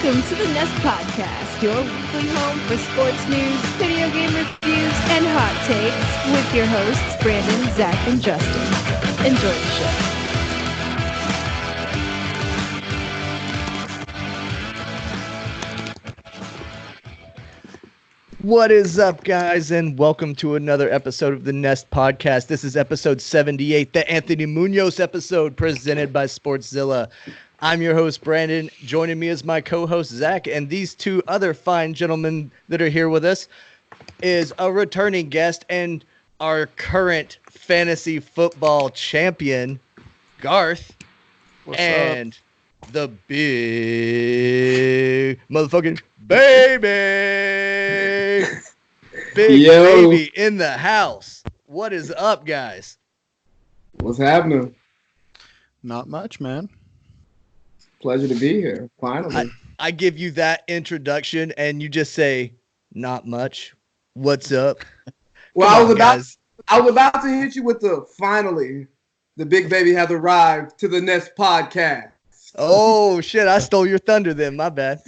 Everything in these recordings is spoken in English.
Welcome to the Nest Podcast, your weekly home for sports news, video game reviews, and hot takes with your hosts, Brandon, Zach, and Justin. Enjoy the show. What is up, guys, and welcome to another episode of the Nest Podcast. This is episode 78, the Anthony Munoz episode, presented by Sportszilla. I'm your host, Brandon. Joining me is my co-host, Zach, and these two other fine gentlemen that are here with us is a returning guest and our current fantasy football champion, Garth. What's and the big motherfucking baby. Big baby in the house. What is up, guys? What's happening? Not much, man. Pleasure to be here. Finally. I give you that introduction and you just say, not much. What's up? Well, I was about to hit you with the finally. The big baby has arrived to the Nest Podcast. Oh shit! I stole your thunder then. My bad.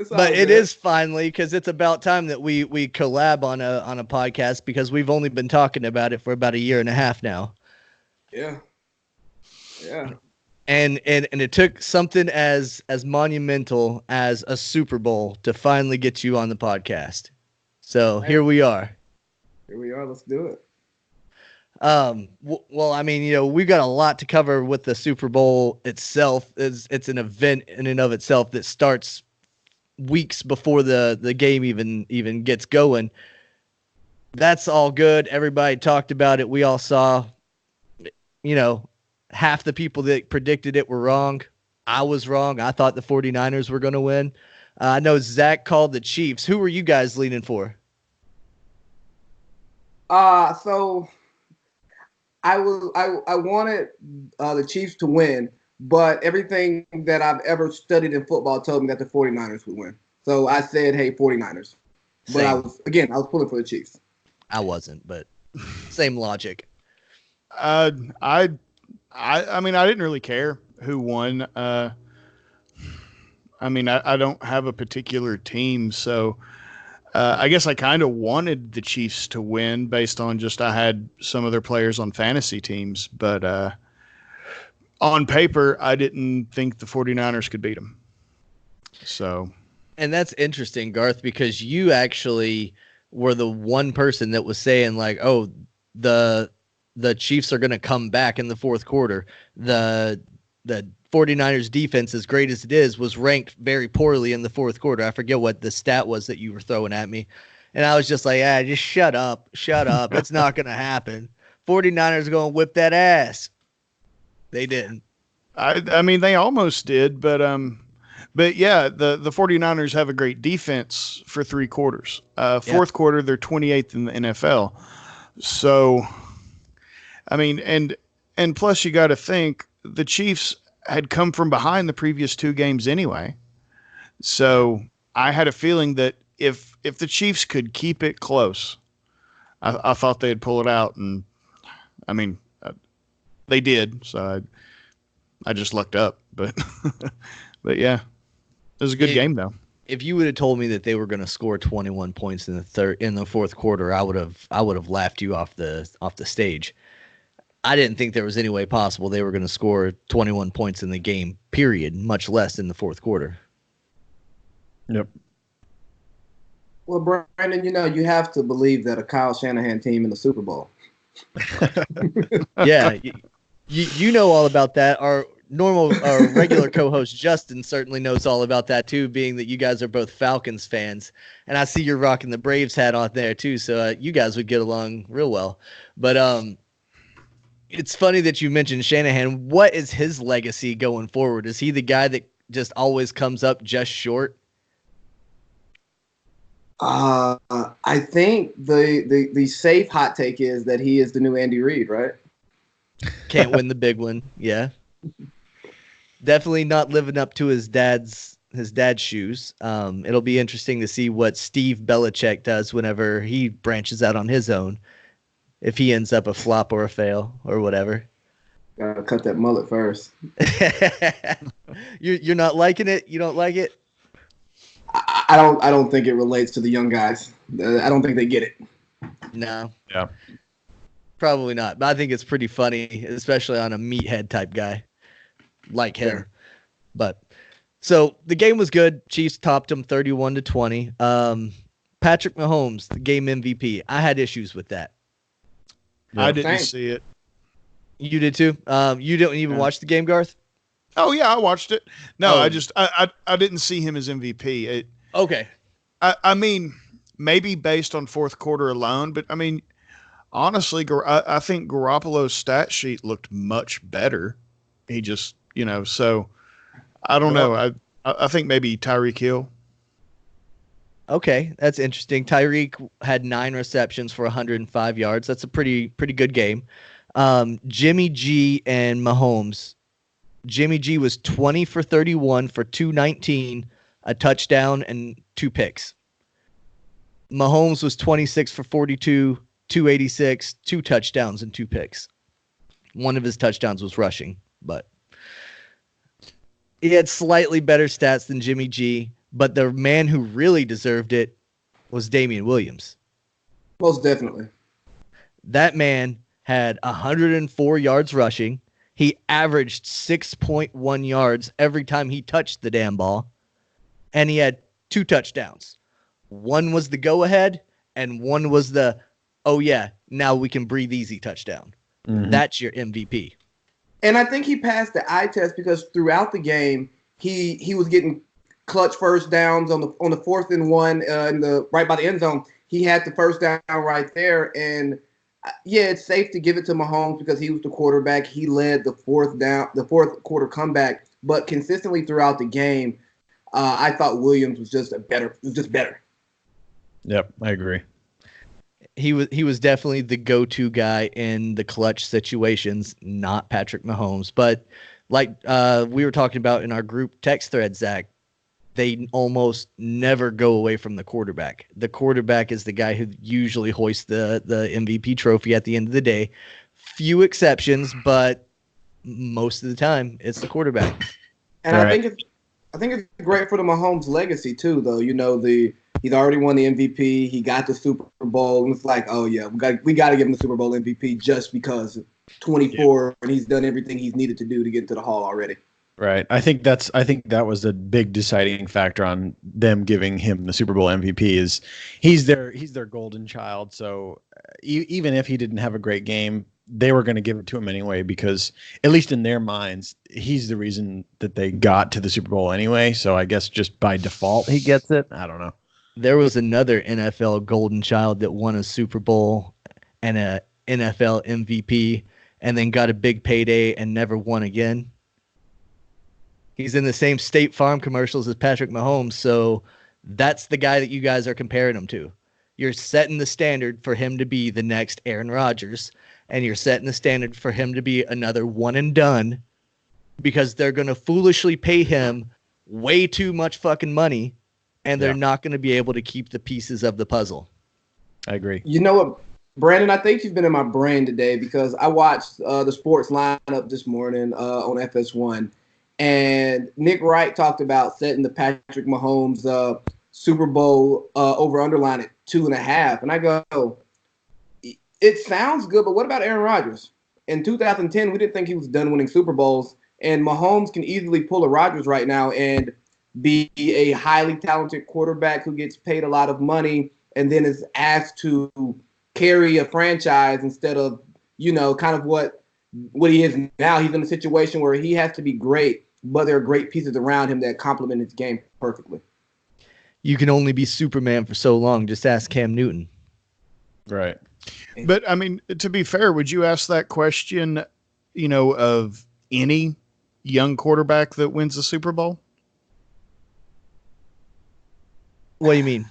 But it is finally, because it's about time that we collab on a podcast, because we've only been talking about it for about a year and a half now. Yeah. And it took something as monumental as a Super Bowl to finally get you on the podcast. So here we are. Here we are. Let's do it. Well, I mean, we've got a lot to cover with the Super Bowl itself. It's an event in and of itself that starts weeks before the game even gets going. That's all good. Everybody talked about it. We all saw, half the people that predicted it were wrong. I was wrong. I thought the 49ers were going to win. I know Zach called the Chiefs. Who were you guys leaning for? So I wanted the Chiefs to win, but everything that I've ever studied in football told me that the 49ers would win. So I said, hey, 49ers. But I was pulling for the Chiefs. I wasn't, but same logic. I mean, I didn't really care who won. I don't have a particular team, so I guess I kind of wanted the Chiefs to win based on just I had some of their players on fantasy teams. But on paper, I didn't think the 49ers could beat them. So, and that's interesting, Garth, because you actually were the one person that was saying, like, oh, the Chiefs are going to come back in the fourth quarter. The 49ers defense, as great as it is, was ranked very poorly in the fourth quarter. I forget what the stat was that you were throwing at me. And I was just like, just shut up. It's not going to happen. 49ers are going to whip that ass. They didn't. I mean, they almost did, but yeah, the 49ers have a great defense for three quarters. Fourth quarter, they're 28th in the NFL. So, I mean, and plus you got to think the Chiefs had come from behind the previous two games anyway. So I had a feeling that if the Chiefs could keep it close, I thought they'd pull it out. And I mean, they did. So I just lucked up, but yeah, it was a good game though. If you would have told me that they were going to score 21 points in the fourth quarter, I would have laughed you off the stage. I didn't think there was any way possible they were going to score 21 points in the game, period, much less in the fourth quarter. Yep. Well, Brandon, you have to believe that a Kyle Shanahan team in the Super Bowl. Yeah, you know all about that. Our regular co-host Justin certainly knows all about that too, being that you guys are both Falcons fans, and I see you're rocking the Braves hat on there too, so you guys would get along real well. But it's funny that you mentioned Shanahan. What is his legacy going forward? Is he the guy that just always comes up just short? I think the safe hot take is that he is the new Andy Reid, right? Can't win the big one. Yeah. Definitely not living up to his dad's shoes. It'll be interesting to see what Steve Belichick does whenever he branches out on his own. If he ends up a flop or a fail or whatever. Gotta cut that mullet first. You're not liking it? You don't like it? I don't think it relates to the young guys. I don't think they get it. No. Yeah. Probably not. But I think it's pretty funny, especially on a meathead type guy like him. Fair. But so the game was good. Chiefs topped them 31-20. Patrick Mahomes, the game MVP. I had issues with that. I didn't Same. see it. You did too. You didn't even watch the game, Garth? Oh yeah, I watched it. No, Oh. I didn't see him as MVP. Okay. I mean, maybe based on fourth quarter alone, but I mean, honestly, I think Garoppolo's stat sheet looked much better. He just, so I don't know. I think maybe Tyreek Hill. Okay, that's interesting. Tyreek had 9 receptions for 105 yards. That's a pretty good game. Jimmy G and Mahomes. Jimmy G was 20 for 31 for 219, a touchdown and 2 picks. Mahomes was 26 for 42, 286, 2 touchdowns and 2 picks. One of his touchdowns was rushing, but he had slightly better stats than Jimmy G. But the man who really deserved it was Damian Williams. Most definitely. That man had 104 yards rushing. He averaged 6.1 yards every time he touched the damn ball. And he had 2 touchdowns. One was the go-ahead, and one was the, oh yeah, now we can breathe easy touchdown. Mhm. That's your MVP. And I think he passed the eye test because throughout the game, he was getting clutch first downs on the 4th and 1 in the right by the end zone. He had the first down right there, and yeah, it's safe to give it to Mahomes because he was the quarterback. He led the fourth quarter comeback, but consistently throughout the game, I thought Williams was just better. Yep, I agree. He was definitely the go-to guy in the clutch situations, not Patrick Mahomes. But like we were talking about in our group text thread, Zach, they almost never go away from the quarterback. The quarterback is the guy who usually hoists the MVP trophy at the end of the day. Few exceptions, but most of the time it's the quarterback. And Right. I think it's great for the Mahomes legacy too, though. He's already won the MVP. He got the Super Bowl, and it's like, oh yeah, we got to give him the Super Bowl MVP just because 24 and he's done everything he's needed to do to get into the Hall already. Right. I think that was the big deciding factor on them giving him the Super Bowl MVP is he's their golden child. So even if he didn't have a great game, they were going to give it to him anyway because at least in their minds, he's the reason that they got to the Super Bowl anyway. So I guess just by default he gets it. I don't know. There was another NFL golden child that won a Super Bowl and a NFL MVP and then got a big payday and never won again. He's in the same State Farm commercials as Patrick Mahomes, so that's the guy that you guys are comparing him to. You're setting the standard for him to be the next Aaron Rodgers, and you're setting the standard for him to be another one and done because they're going to foolishly pay him way too much fucking money, and they're not going to be able to keep the pieces of the puzzle. I agree. You know what, Brandon? I think you've been in my brain today because I watched the sports lineup this morning on FS1. And Nick Wright talked about setting the Patrick Mahomes Super Bowl over-underline at 2.5. And I go, it sounds good, but what about Aaron Rodgers? In 2010, we didn't think he was done winning Super Bowls. And Mahomes can easily pull a Rodgers right now and be a highly talented quarterback who gets paid a lot of money and then is asked to carry a franchise instead of, kind of what he is now. He's in a situation where he has to be great, but there are great pieces around him that complement his game perfectly. You can only be Superman for so long. Just ask Cam Newton. Right. But I mean, to be fair, would you ask that question, of any young quarterback that wins the Super Bowl? What do you mean?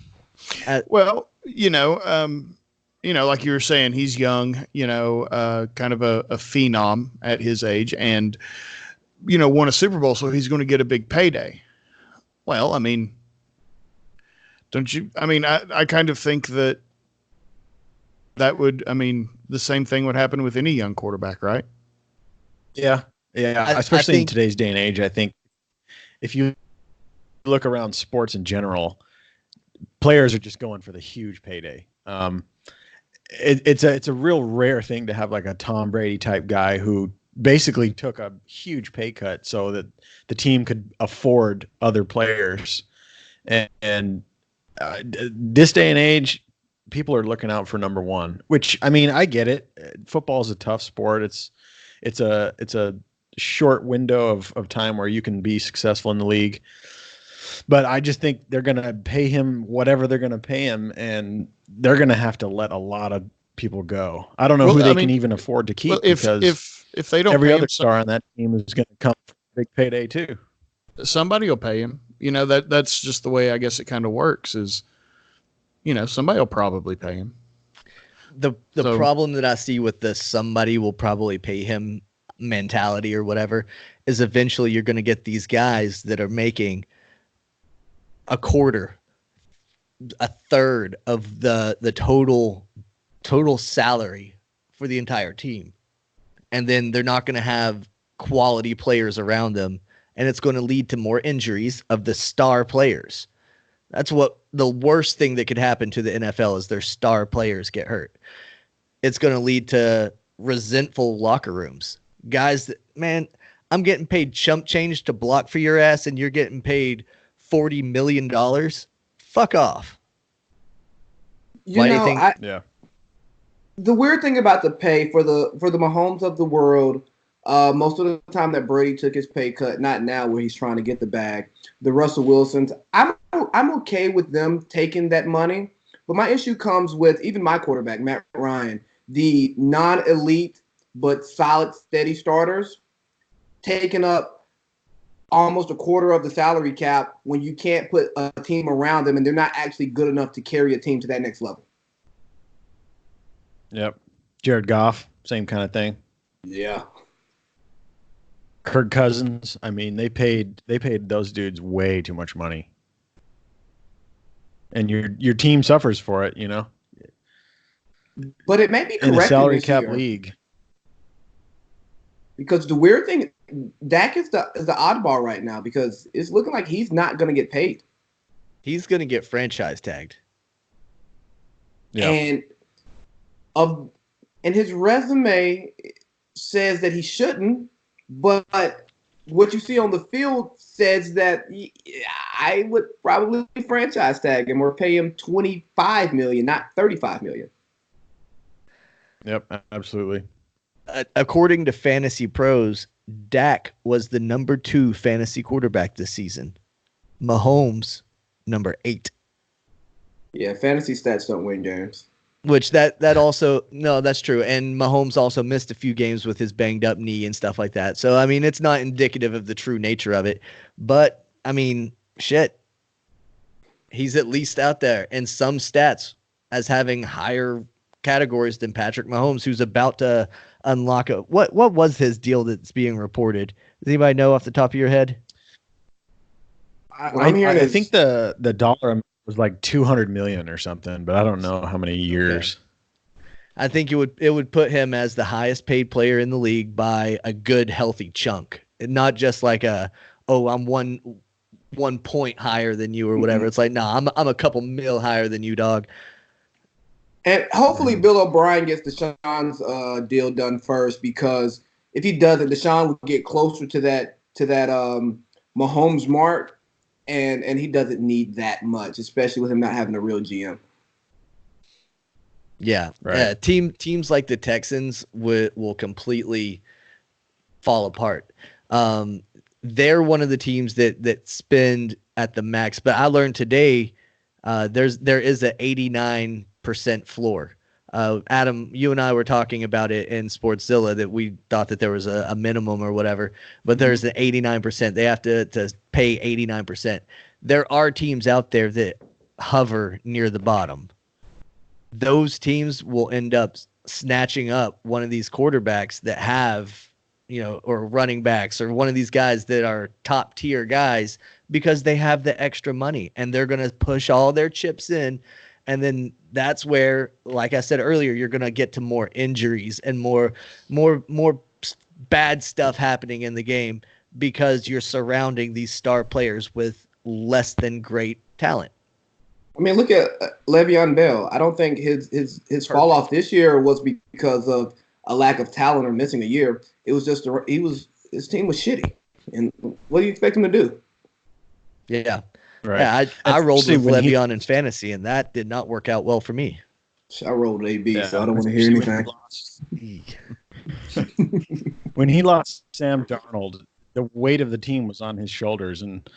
Well, like you were saying, he's young, kind of a phenom at his age and, won a Super Bowl, so he's going to get a big payday. Well, I mean, don't you? I mean, I kind of think that would, the same thing would happen with any young quarterback, right? Yeah. Yeah. I Especially in think- today's day and age, I think if you look around sports in general, players are just going for the huge payday. It's a real rare thing to have like a Tom Brady type guy who basically took a huge pay cut so that the team could afford other players. And this day and age, people are looking out for number one, which, I mean, I get it. Football is a tough sport. It's a short window of time where you can be successful in the league. But I just think they're going to pay him whatever they're going to pay him, and they're going to have to let a lot of people go. I don't know who they can even afford to keep, well, because if they don't, every pay other him, star on that team is going to come for a big payday too. Somebody will pay him. You know, that's just the way I guess it kind of works. Is, you know, somebody will probably pay him. The problem that I see with this somebody will probably pay him mentality or whatever is eventually you're going to get these guys that are making a quarter, a third of the total salary for the entire team. And then they're not going to have quality players around them. And it's going to lead to more injuries of the star players. That's what the worst thing that could happen to the NFL is their star players get hurt. It's going to lead to resentful locker rooms. Guys that, man, I'm getting paid chump change to block for your ass and you're getting paid $40 million. Fuck off. Yeah. The weird thing about the pay for the Mahomes of the world, most of the time that Brady took his pay cut, not now where he's trying to get the bag. The Russell Wilsons, I'm okay with them taking that money, but my issue comes with even my quarterback, Matt Ryan, the non-elite but solid, steady starters, taking up almost a quarter of the salary cap when you can't put a team around them and they're not actually good enough to carry a team to that next level. Yep. Jared Goff, same kind of thing. Yeah. Kirk Cousins, I mean, they paid those dudes way too much money. And your team suffers for it, you know. But it may be correct in a salary cap year. league. Because the weird thing, Dak is the oddball right now because it's looking like he's not going to get paid. He's going to get franchise tagged. Yeah. And his resume says that he shouldn't, but what you see on the field says that I would probably franchise tag him or pay him $25 million, not $35 million. Yep, absolutely. According to Fantasy Pros, Dak was the number 2 fantasy quarterback this season. Mahomes, number 8. Yeah, fantasy stats don't win games. Which that also, no, that's true. And Mahomes also missed a few games with his banged up knee and stuff like that. So, I mean, it's not indicative of the true nature of it. But, I mean, shit. He's at least out there in some stats as having higher categories than Patrick Mahomes, who's about to unlock a what was his deal that's being reported? Does anybody know off the top of your head? I think the dollar was like 200 million or something, but I don't know how many years. Okay. I think it would put him as the highest paid player in the league by a good healthy chunk, and not just like I'm one point higher than you or whatever. It's like, nah, I'm a couple mil higher than you, dog. And hopefully Bill O'Brien gets Deshaun's deal done first, because if he doesn't, Deshaun will get closer to that Mahomes mark, and he doesn't need that much, especially with him not having a real GM. Yeah, right. Teams like the Texans will completely fall apart. They're one of the teams that spend at the max. But I learned today there is an 89% floor. Adam, you and I were talking about it in Sportszilla that we thought that there was a minimum or whatever, but there's an 89%. They have to pay 89%. There are teams out there that hover near the bottom. Those teams will end up snatching up one of these quarterbacks that have, or running backs or one of these guys that are top tier guys, because they have the extra money and they're going to push all their chips in. And then that's where, like I said earlier, you're going to get to more injuries and more bad stuff happening in the game, because you're surrounding these star players with less than great talent. I mean, look at Le'Veon Bell. I don't think his fall off this year was because of a lack of talent or missing a year. It was just his team was shitty. And what do you expect him to do? Yeah. Right. Yeah, I rolled with when Le'Veon in fantasy, and that did not work out well for me. I rolled AB, Yeah, so I don't want to hear anything. When he lost Sam Darnold, the weight of the team was on his shoulders. And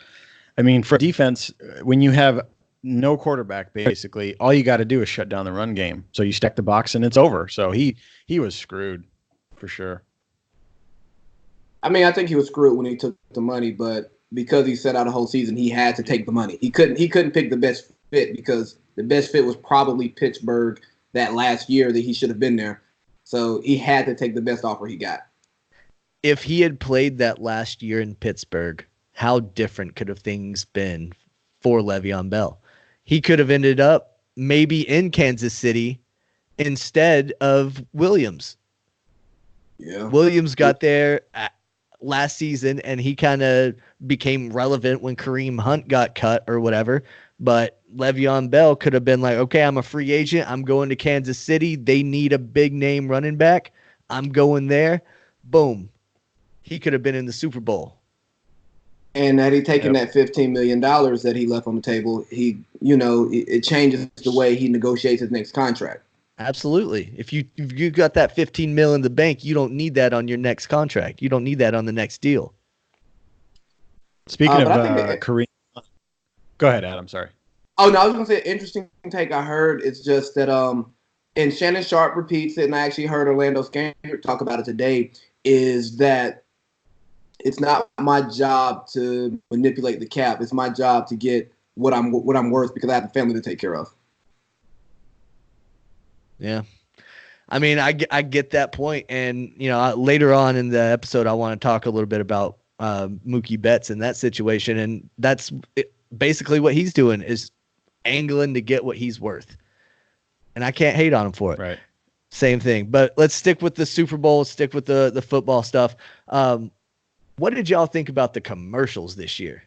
I mean, for defense, when you have no quarterback, basically, all you got to do is shut down the run game. So you stack the box and it's over. So he was screwed for sure. I mean, I think he was screwed when he took the money, but because he set out a whole season, he had to take the money. He couldn't pick the best fit because the best fit was probably Pittsburgh that last year that he should have been there. So he had to take the best offer he got. If he had played that last year in Pittsburgh, how different could have things been for Le'Veon Bell? He could have ended up maybe in Kansas City instead of Williams. Yeah. Williams got there last season, and he kind of became relevant when Kareem Hunt got cut or whatever. But Le'Veon Bell could have been like, okay, I'm a free agent. I'm going to Kansas City. They need a big name running back. I'm going there. Boom. He could have been in the Super Bowl. And had he taken that $15 million that he left on the table, it changes the way he negotiates his next contract. Absolutely. If you got that $15 million in the bank, you don't need that on your next contract. You don't need that on the next deal. Speaking of Kareem, go ahead, Adam. Sorry. Oh no, I was gonna say interesting take I heard. It's just that and Shannon Sharp repeats it, and I actually heard Orlando Scandrick talk about it today. Is that it's not my job to manipulate the cap. It's my job to get what I'm worth because I have a family to take care of. Yeah. I mean, I get that point. And, later on in the episode, I want to talk a little bit about Mookie Betts in that situation. And that's basically what he's doing is angling to get what he's worth. And I can't hate on him for it. Right. Same thing. But let's stick with the Super Bowl, stick with the football stuff. What did y'all think about the commercials this year?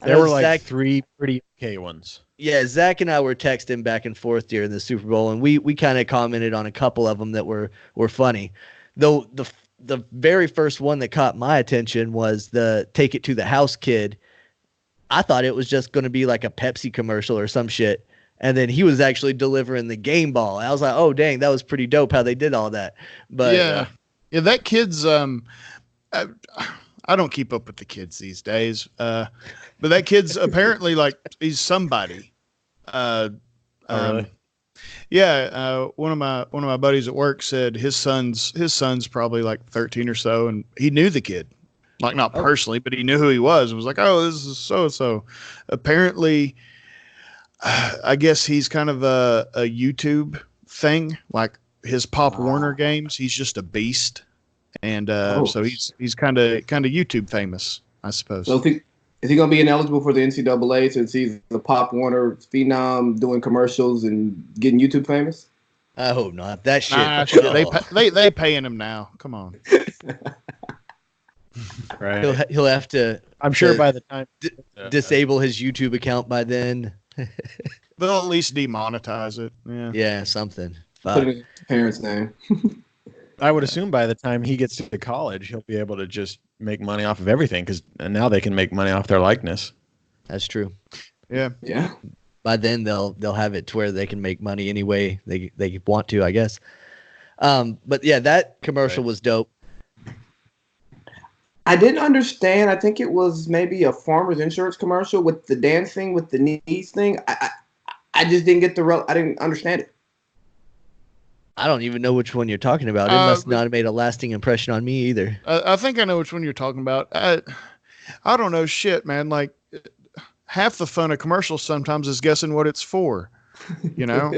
There were like three pretty okay ones. Yeah, Zach and I were texting back and forth during the Super Bowl, and we kind of commented on a couple of them that were funny. Though the very first one that caught my attention was the "Take It to the House" kid. I thought it was just going to be like a Pepsi commercial or some shit, and then he was actually delivering the game ball. I was like, oh dang, that was pretty dope how they did all that. But yeah, that kid's I don't keep up with the kids these days. But that kid's apparently like he's somebody. Really? Yeah. One of my buddies at work said his son's probably like 13 or so, and he knew the kid, like not personally, but he knew who he was and was like, oh, this is so and so. Apparently, I guess he's kind of a YouTube thing, like his Pop Warner games. He's just a beast. And so he's kind of YouTube famous, I suppose. So is he going to be ineligible for the NCAA since he's the Pop Warner phenom doing commercials and getting YouTube famous? I hope not. That shit. They paying him now. Come on. Right. He'll have to. I'm sure by the time disable his YouTube account by then. They'll at least demonetize it. Yeah. Yeah, something. Put it in his parents' name. I would assume by the time he gets to college, he'll be able to just make money off of everything because now they can make money off their likeness. That's true. Yeah. Yeah. By then they'll have it to where they can make money any way they want to, I guess. But yeah, that commercial was dope. I didn't understand. I think it was maybe a Farmers Insurance commercial with the dancing with the knees thing. I just didn't get I didn't understand it. I don't even know which one you're talking about. It must not have made a lasting impression on me either. I think I know which one you're talking about. I don't know shit, man. Like half the fun of commercials sometimes is guessing what it's for, you know?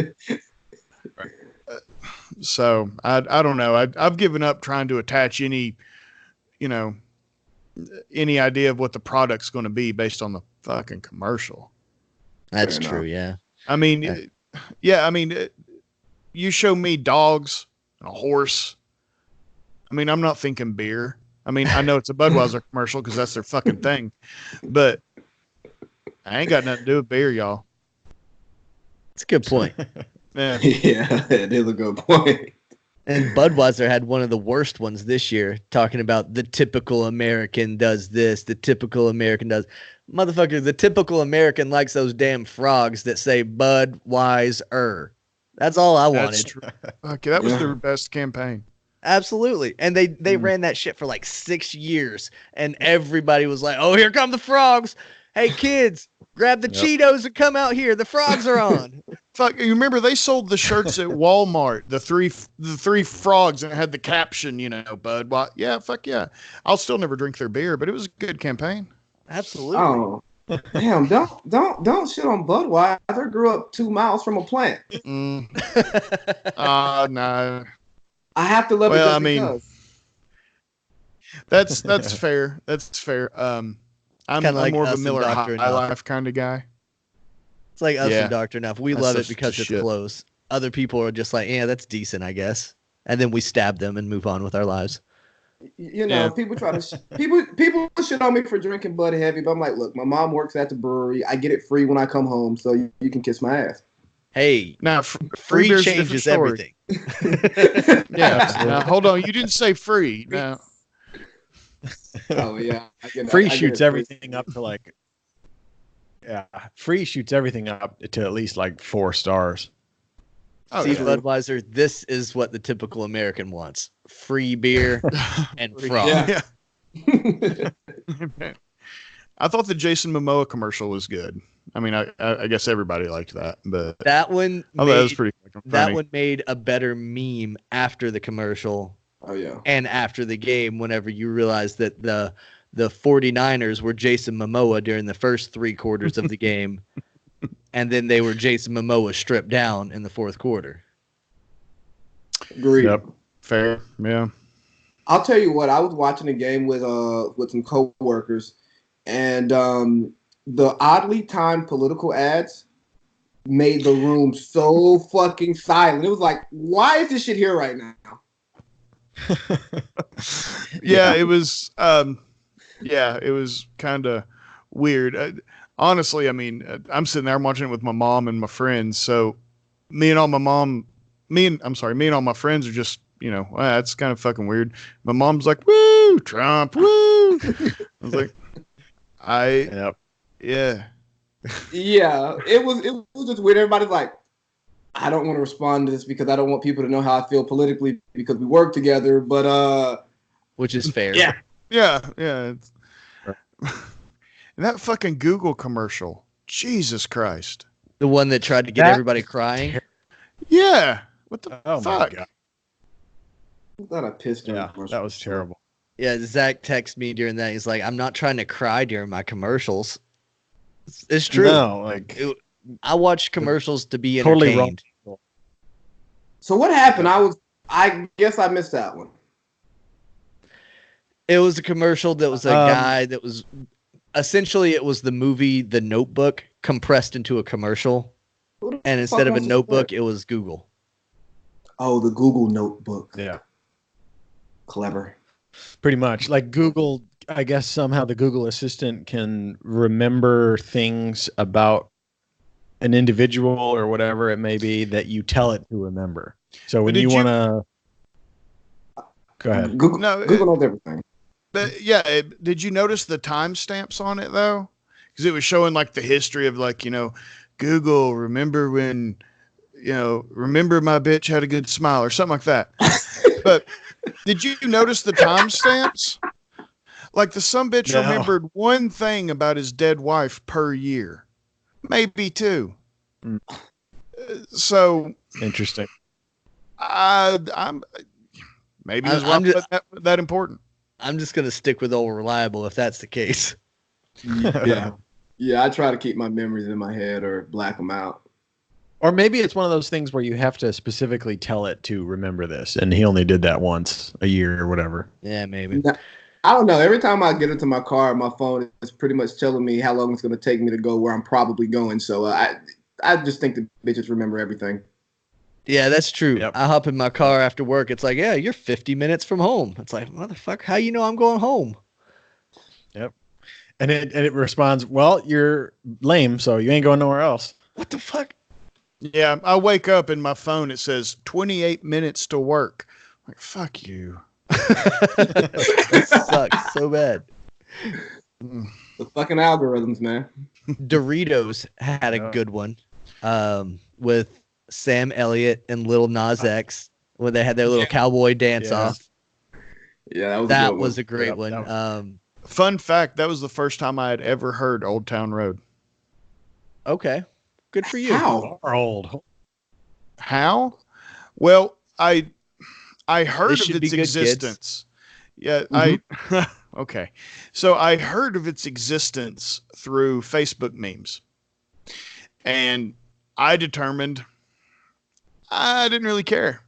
So I don't know. I've given up trying to attach any idea of what the product's going to be based on the fucking commercial. That's true. Yeah. I mean, you show me dogs and a horse. I mean, I'm not thinking beer. I mean, I know it's a Budweiser commercial because that's their fucking thing, but I ain't got nothing to do with beer, y'all. It's a good point. Yeah. Yeah, it is a good point. And Budweiser had one of the worst ones this year, talking about the typical American does this, the typical American does. Motherfucker, the typical American likes those damn frogs that say Budweiser. That's all I That's wanted. true. Okay, that was their best campaign. Absolutely. And they ran that shit for like 6 years. And everybody was like, oh, here come the frogs. Hey, kids, grab the Cheetos and come out here. The frogs are on. Fuck, you remember they sold the shirts at Walmart, the three frogs, and it had the caption, Bud. What? Yeah, fuck yeah. I'll still never drink their beer, but it was a good campaign. Absolutely. Oh, damn! Don't shit on Budweiser. Grew up 2 miles from a plant. No. I have to love it. Well, Just I mean, because. that's fair. That's fair. I'm like more of a us and Miller Dr. High Enough. Life kind of guy. It's like us Yeah. and Dr. Enough. We That's love it such because it's shit. close. Other people are just like, yeah, that's decent, I guess. And then we stab them and move on with our lives. Yeah. People try to people shit on me for drinking Bud Heavy, but I'm like, look, my mom works at the brewery. I get it free when I come home, so you can kiss my ass. Hey, Now, free beer's a changes different story. everything. Yeah. Now, hold on. You didn't say free. No. Oh yeah, Free shoots everything up to like. Yeah, free shoots everything up to at least like 4 stars. Oh, See, yeah. Budweiser, this is what the typical American wants. Free beer and frogs. Yeah. I thought the Jason Momoa commercial was good. I mean, I guess everybody liked that, but That one I thought that was pretty fucking that funny. one made a better meme after the commercial Oh yeah. and after the game whenever you realize that the 49ers were Jason Momoa during the first 3 quarters of the game, and then they were Jason Momoa stripped down in the 4th quarter. Agreed. Yep. Fair. Yeah. I'll tell you what. I was watching a game with some coworkers, and the oddly timed political ads made the room so fucking silent. It was like, why is this shit here right now? Yeah, it was. Yeah, it was kind of weird. Honestly, I mean, I'm sitting there watching it with my mom and my friends. So me and all my friends are just, well, that's kind of fucking weird. My mom's like, woo, Trump, woo. I was like, Yep. yeah. Yeah, it was just weird. Everybody's like, I don't want to respond to this because I don't want people to know how I feel politically because we work together. But Which is fair. Yeah. Yeah. It's, and that fucking Google commercial, Jesus Christ. The one that tried to get That- everybody crying. Yeah. What the Oh fuck? my god. that I pissed Yeah, commercial. that was terrible. Yeah, Zach texted me during that. He's like, I'm not trying to cry during my commercials. It's true. No, like I watch commercials to be totally entertained. wrong. So what happened? I guess I missed that one. It was a commercial that was a guy that was essentially it was the movie The Notebook compressed into a commercial. Who the And fuck instead of a wants to notebook, play? it was Google. Oh, the Google Notebook. Yeah, Clever. pretty much. Like Google, I guess somehow the Google Assistant can remember things about an individual or whatever it may be that you tell it to remember. So when Did you you- want to go ahead. Google No, Google knows everything. But yeah, did you notice the timestamps on it though? Because it was showing like the history of like, Google, remember when, remember my bitch had a good smile or something like that. But did you notice the timestamps? Like the sumbitch No. remembered one thing about his dead wife per year, maybe 2. Mm. So Interesting. I'm maybe his I'm wife just- wasn't that important. I'm just gonna stick with old reliable if that's the case. Yeah. Yeah, I try to keep my memories in my head or black them out. Or maybe it's one of those things where you have to specifically tell it to remember this, and he only did that once a year or whatever. Yeah, maybe. I don't know. Every time I get into my car, my phone is pretty much telling me how long it's going to take me to go where I'm probably going. So I just think the bitches remember everything. Yeah, that's true. Yep. I hop in my car after work. It's like, yeah, you're 50 minutes from home. It's like, motherfucker, how you know I'm going home? Yep. And it responds, well, you're lame, so you ain't going nowhere else. What the fuck? Yeah, I wake up and my phone, it says 28 minutes to work. I'm like, fuck you. It sucks so bad. The fucking algorithms, man. Doritos had a good one with Sam Elliott and Lil Nas X when they had their little cowboy dance off. Yeah, That a good was a great Yep, one. Fun fact, that was the first time I had ever heard Old Town Road. Okay. Good for you. How? Or old. How? Well, I heard This of should be its good, kids. existence. Yeah, I okay. So I heard of its existence through Facebook memes. And I determined I didn't really care.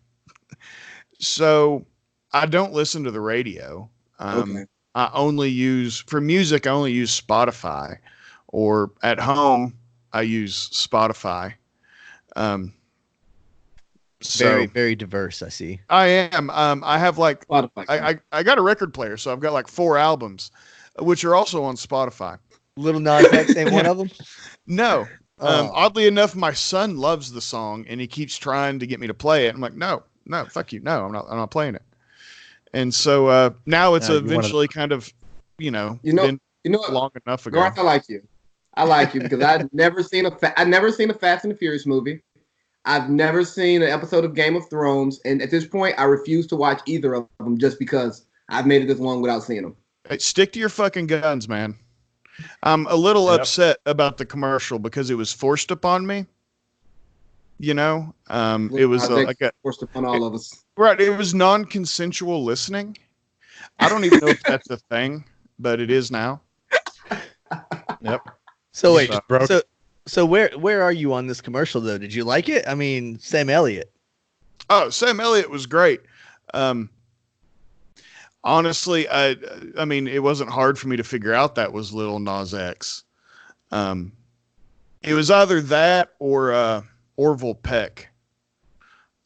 So I don't listen to the radio. Okay. I only use for music. I only use Spotify, or at home I use Spotify. So Very, very diverse, I see. I am. I have like Spotify. I got a record player, so I've got like 4 albums, which are also on Spotify. Lil Nas X ain't one of them? No. Oh. Oddly enough, my son loves the song and he keeps trying to get me to play it. I'm like, no, fuck you. No, I'm not playing it. And so now it's eventually kind of, been what? long enough ago. Garth, I like you. I like you because I've never seen a Fast and the Furious movie. I've never seen an episode of Game of Thrones, and at this point, I refuse to watch either of them just because I've made it this long without seeing them. Hey, stick to your fucking guns, man. I'm a little upset about the commercial because it was forced upon me. It was like forced upon all of us. Right. It was non-consensual listening. I don't even know if that's a thing, but it is now. Yep. So wait, broke. so where are you on this commercial though? Did you like it? I mean, Sam Elliott. Oh, Sam Elliott was great. Honestly, I mean, it wasn't hard for me to figure out that was Lil Nas X. It was either that or Orville Peck.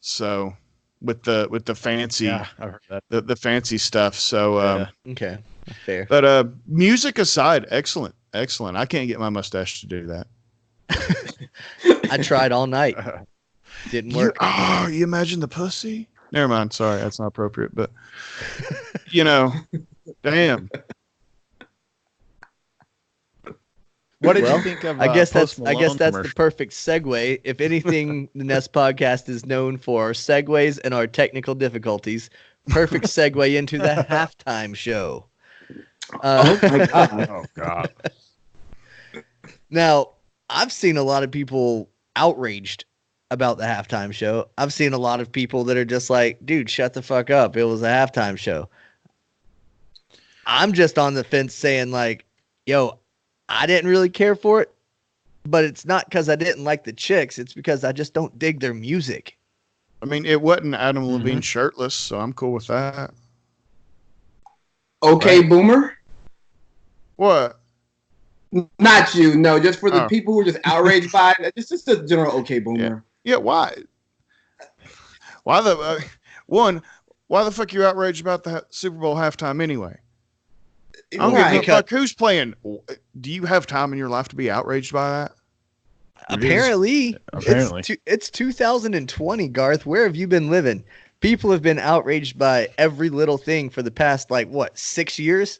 So with the fancy, Yeah, I've heard that. the fancy stuff. So Okay, fair. but music aside, excellent. I can't get my mustache to do that. I tried all night. Didn't work. You imagine the pussy? Never mind. Sorry, that's not appropriate. But damn. What did Well, you think of? I guess that's Post Malone the commercial? perfect segue. If anything, the Nest podcast is known for our segues and our technical difficulties. Perfect segue into the halftime show. Oh my god! Oh God. Now, I've seen a lot of people outraged about the halftime show. I've seen a lot of people that are just like, dude, shut the fuck up. It was a halftime show. I'm just on the fence saying like, yo, I didn't really care for it, but it's not because I didn't like the chicks. It's because I just don't dig their music. I mean, it wasn't Adam Levine shirtless, so I'm cool with that. Okay, Right. Boomer. What? Not you. No, just for the Oh. people who are just outraged by it. It's just a general okay, Boomer. Yeah, why? Why the Why the fuck you outraged about the Super Bowl halftime anyway? I don't Right. give a fuck who's playing. Do you have time in your life to be outraged by that? Apparently. It's 2020, Garth. Where have you been living? People have been outraged by every little thing for the past, 6 years?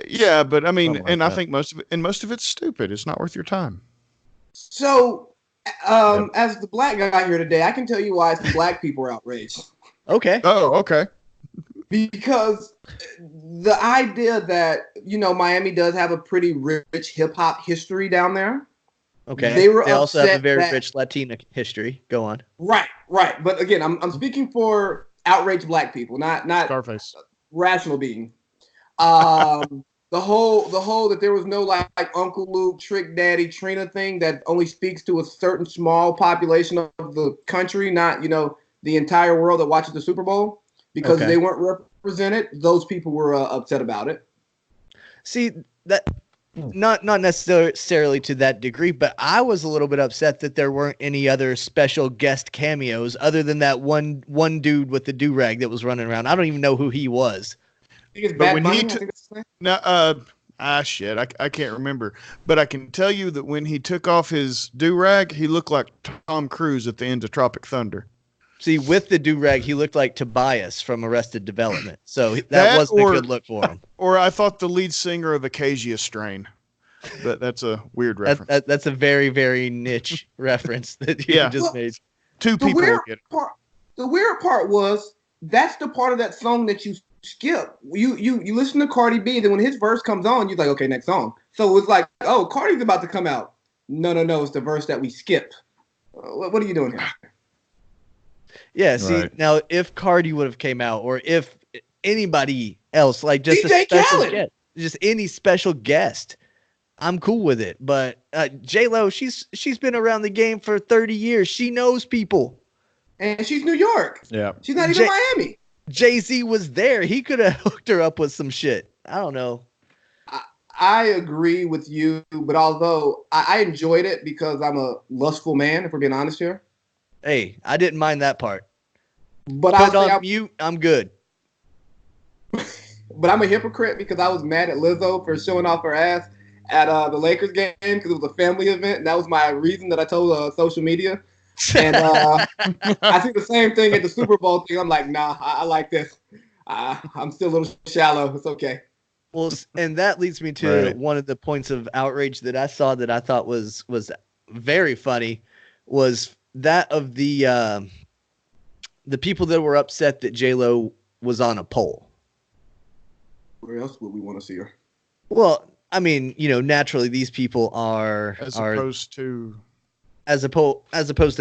Yeah, but I mean, Something like and I that. think most of it's stupid. It's not worth your time. So, as the black guy here today, I can tell you why some black people are outraged. Okay. Oh, okay. Because the idea that, Miami does have a pretty rich hip hop history down there. Okay. They were also have a upset very that- rich Latina history. Go on. Right. But again, I'm speaking for outraged black people, not Scarface. rational being. The whole that there was no like Uncle Luke, Trick Daddy, Trina thing that only speaks to a certain small population of the country, not the entire world that watches the Super Bowl, because Okay. they weren't represented. Those people were upset about it. See, not necessarily to that degree, but I was a little bit upset that there weren't any other special guest cameos other than that one dude with the do-rag that was running around. I don't even know who he was. I think it's But Bad when Bunny. he I took- think that's his name. No, shit, I can't remember. But I can tell you that when he took off his do-rag, he looked like Tom Cruise at the end of Tropic Thunder. See, with the do-rag, he looked like Tobias from Arrested Development. So that That wasn't or- a good look for him. Or I thought the lead singer of Acacia Strain. But that's a weird reference. That's a very, very niche reference that you Yeah. just Well, made. Two The people will weird get it. part. The weird part was that's the part of that song that you skip. You listen to Cardi B, and then when his verse comes on, you're like, okay, next song. So it's like, oh, Cardi's about to come out. No, it's the verse that we skip. What are you doing here? Yeah, see, Right. now if Cardi would have came out, or if anybody else, like just a DJ special Khaled. guest, just any special guest, I'm cool with it. But J-Lo, she's been around the game for 30 years. She knows people. And she's New York. Yeah. She's not even Jay- Miami. Jay-Z was there. He could have hooked her up with some shit. I don't know. I agree with you, but although I enjoyed it because I'm a lustful man, if we're being honest here. Hey, I didn't mind that part. But Put it I'll say on mute. I'm good. But I'm a hypocrite because I was mad at Lizzo for showing off her ass at the Lakers game because it was a family event. And that was my reason that I told social media. And I see the same thing at the Super Bowl thing. I'm like, nah, I like this. I'm still a little shallow. It's okay. Well, and that leads me to Right. one of the points of outrage that I saw that I thought was very funny, was that of the people that were upset that J-Lo was on a pole. Where else would we want to see her? Well, I mean, naturally these people are As opposed to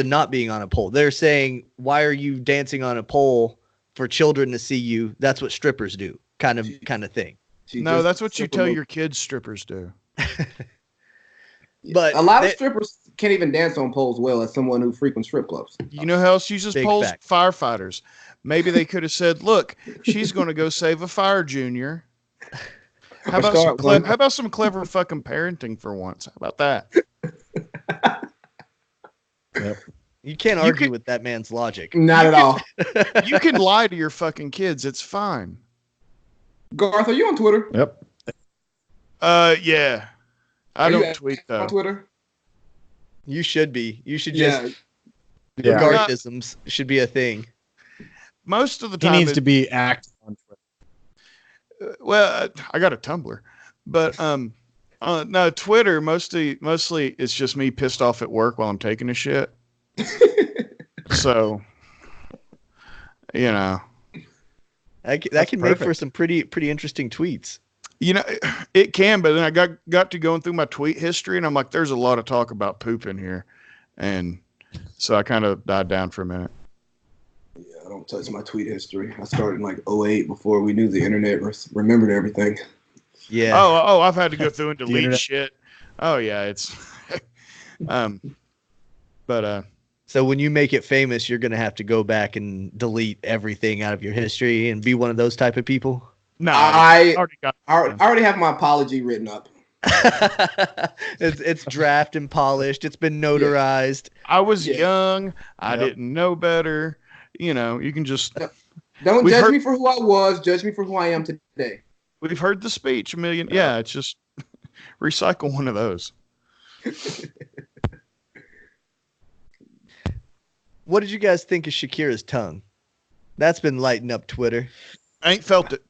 not being on a pole. They're saying, why are you dancing on a pole for children to see you? That's what strippers do, kind of thing. She No, just that's what you super tell low. your kids strippers do. But a lot of they- strippers can't even dance on poles well as someone who frequents strip clubs. You know how else uses Big poles? fact. Firefighters. Maybe they could have said, look, she's going to go save a fire, Junior. How about some clever fucking parenting for once? How about that? You can't You argue can- with that man's logic. Not at all. You can lie to your fucking kids. It's fine. Garth, are you on Twitter? Yep. Yeah. I Are you don't tweet though. On Twitter? You should be. You should Yeah. just Yeah. Garthisms should be a thing. Most of the He time, needs to be active on Twitter. well, I got a Tumblr, but no, Twitter mostly it's just me pissed off at work while I'm taking a shit. So, That That's can make for perfect. some pretty interesting tweets. it can, but then I got to going through my tweet history, and I'm like, there's a lot of talk about poop in here, and so I kind of died down for a minute. Yeah, I don't touch my tweet history. I started in like 2008 before we knew the internet remembered everything. Yeah. Oh, I've had to go through and The delete internet. shit. Oh yeah, it's but So when you make it famous, you're gonna have to go back and delete everything out of your history and be one of those type of people. no, I already got. already have my apology written up. it's draft and polished. It's been notarized. I was Yeah. young. I Yep. didn't know better. You can just. Don't We've judge heard- me for who I was. Judge me for who I am today. We've heard the speech a million. Yeah, it's just recycle one of those. What did you guys think of Shakira's tongue? That's been lighting up Twitter. I ain't felt it.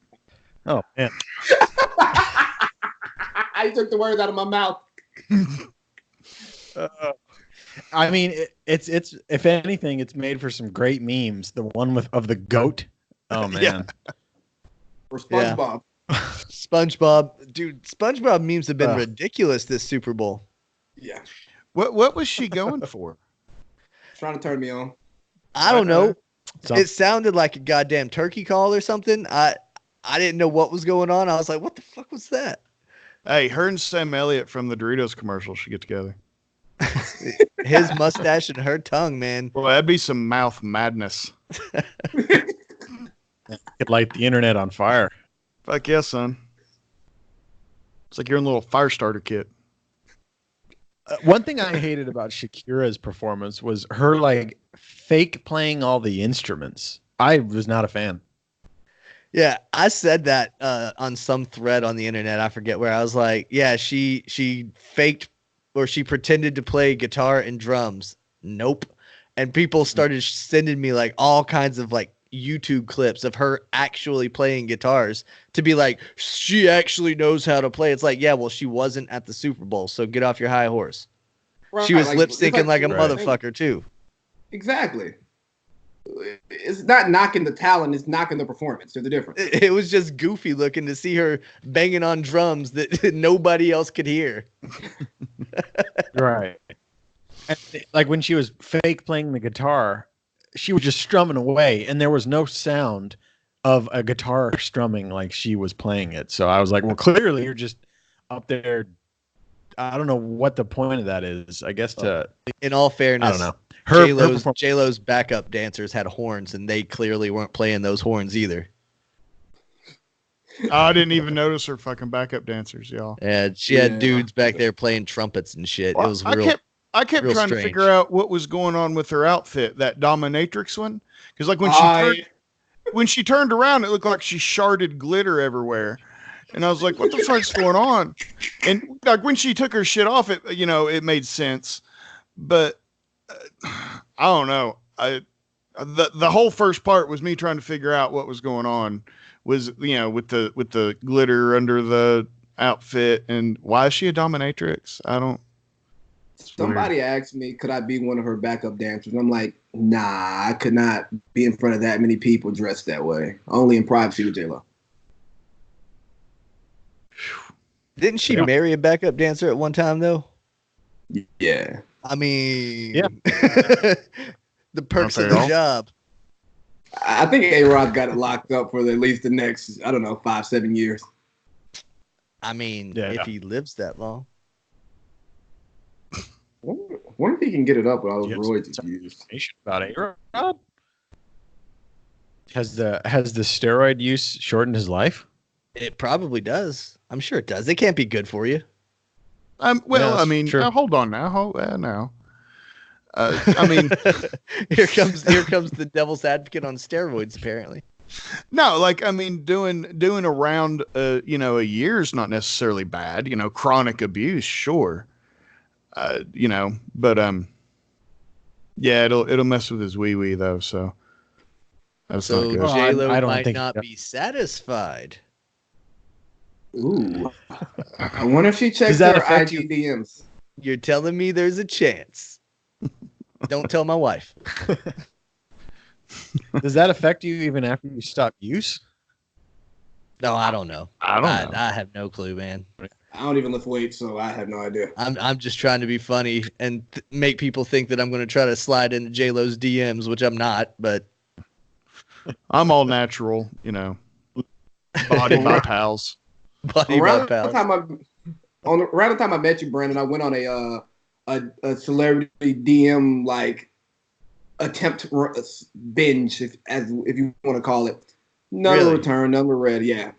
Oh man. I took the words out of my mouth. I mean, it's if anything, it's made for some great memes. The one of the goat. Oh man. Yeah. For Yeah. SpongeBob. SpongeBob, dude, SpongeBob memes have been Ugh. ridiculous this Super Bowl. Yeah. What was she going for? Trying to turn me on. I don't know. Some- It sounded like a goddamn turkey call or something. I didn't know what was going on. I was like, what the fuck was that? Hey, her and Sam Elliott from the Doritos commercial should get together. His mustache and her tongue, man. Well, that'd be some mouth madness. Could light the internet on fire. Fuck yeah, son. It's like your own little fire starter kit. One thing I hated about Shakira's performance was her like fake playing all the instruments. I was not a fan. Yeah, I said that on some thread on the internet. I forget where. I was like, yeah, she faked or she pretended to play guitar and drums. Nope. And people started sending me like all kinds of like YouTube clips of her actually playing guitars to be like, she actually knows how to play. It's like, yeah, well, she wasn't at the Super Bowl, so get off your high horse. Right, She was like, lip it's syncing like a Right. motherfucker too. Exactly. It's not knocking the talent; it's knocking the performance. There's a difference. It was just goofy looking to see her banging on drums that nobody else could hear. Right. And, like when she was fake playing the guitar, she was just strumming away, and there was no sound of a guitar strumming like she was playing it. So I was like, well, clearly you're just up there. I don't know what the point of that is. I guess to In all fairness, I don't know. Her J-Lo's, performance- J-Lo's backup dancers had horns, and they clearly weren't playing those horns either. I didn't even notice her fucking backup dancers, y'all. And she Yeah. had dudes back there playing trumpets and shit. It was real. I kept real trying strange. to figure out what was going on with her outfit, that dominatrix one, because like when she turned around, it looked like she sharded glitter everywhere, and I was like, "What the fuck's going on?" And like when she took her shit off, it made sense, but I don't know. The whole first part was me trying to figure out what was going on. Was with the glitter under the outfit, and why is she a dominatrix? I don't. Somebody asked me, could I be one of her backup dancers? I'm like, nah, I could not be in front of that many people dressed that way. Only in privacy with J-Lo. Didn't she Yeah. marry a backup dancer at one time though? Yeah. I mean, Yeah. the perks Not of the fair. job. I think A-Rod got it locked up for at least the next, 5-7 years. I mean, Yeah. if he lives that long. Wonder if he can get it up with all those Yes. roids he used. information about A-Rod? Has the steroid use shortened his life? It probably does. I'm sure it does. It can't be good for you. Yeah, I that's mean, true. hold on now. Now. I mean, here comes the devil's advocate on steroids. Apparently, no, like I mean, doing around a year is not necessarily bad. Chronic abuse, sure. But yeah, it'll mess with his wee though. So that's not so good. Well, J Lo I don't might think- not be satisfied. Ooh. I wonder if she checked Does that her affect IG DMs. You're telling me there's a chance. Don't tell my wife. Does that affect you even after you stop use? No, I don't know. I don't know. I have no clue, man. I don't even lift weights, so I have no idea. I'm just trying to be funny and make people think that I'm going to try to slide into J Lo's DMs, which I'm not. But I'm all natural, body by pals. body by Around the pals. around the time I met you, Brandon, I went on a celebrity DM like attempt binge, if you want to call it. None Really? return, none were read. Yeah.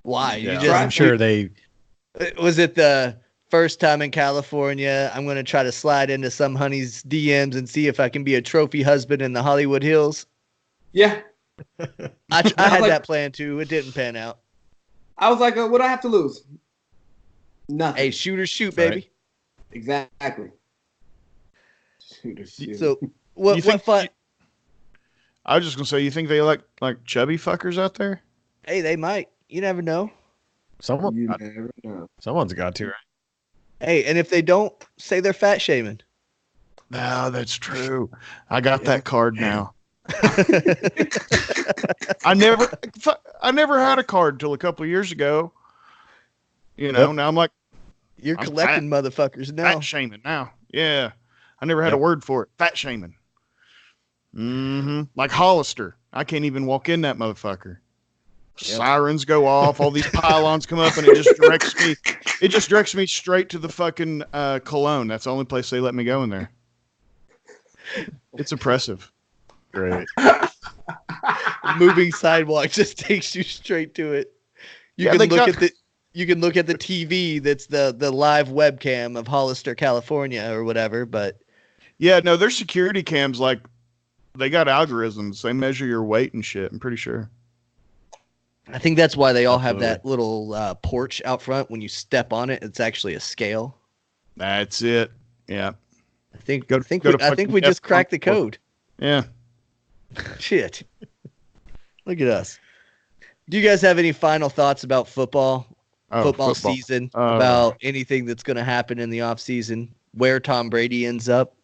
Why? Yeah, You just I'm sure they. was it the first time in California? I'm going to try to slide into some honey's DMs and see if I can be a trophy husband in the Hollywood Hills. Yeah. I was had like- that plan too. It didn't pan out. I was like, what do I have to lose? Nothing. Hey, shoot or shoot, Right. baby. Exactly. Shoot or shoot. So what? You think- fun? I was just gonna say, you think they like chubby fuckers out there? Hey, they might. You never know. Someone, You never know. someone's got to, right? Hey, and if they don't, say they're fat shaming. No, that's true. I got that card now. I never had a card till a couple of years ago. Now I'm like You're I'm collecting motherfuckers now. fat shaming now. Yeah, I never had a Yep. word for it. Fat shaming. Like Hollister. I can't even walk in that motherfucker. Yep. Sirens go off. All these pylons come up, and it just directs me. It just directs me straight to the fucking Cologne. That's the only place they let me go in there. It's oppressive. Great. Moving sidewalk just takes you straight to it. You Yeah, can they look got- at you can look at the TV that's the live webcam of Hollister, California, or whatever. But yeah, no, their security cams, like, they got algorithms. They measure your weight and shit. I'm pretty sure. I think that's why they all have Absolutely. that little porch out front. When you step on it, it's actually a scale. That's it. Yeah. I think Go- I think go we, to I think fucking we just F1 cracked the code. Yeah. Shit. Look at us. Do you guys have any final thoughts about football? Oh, Football season, about anything that's going to happen in the offseason, where Tom Brady ends up?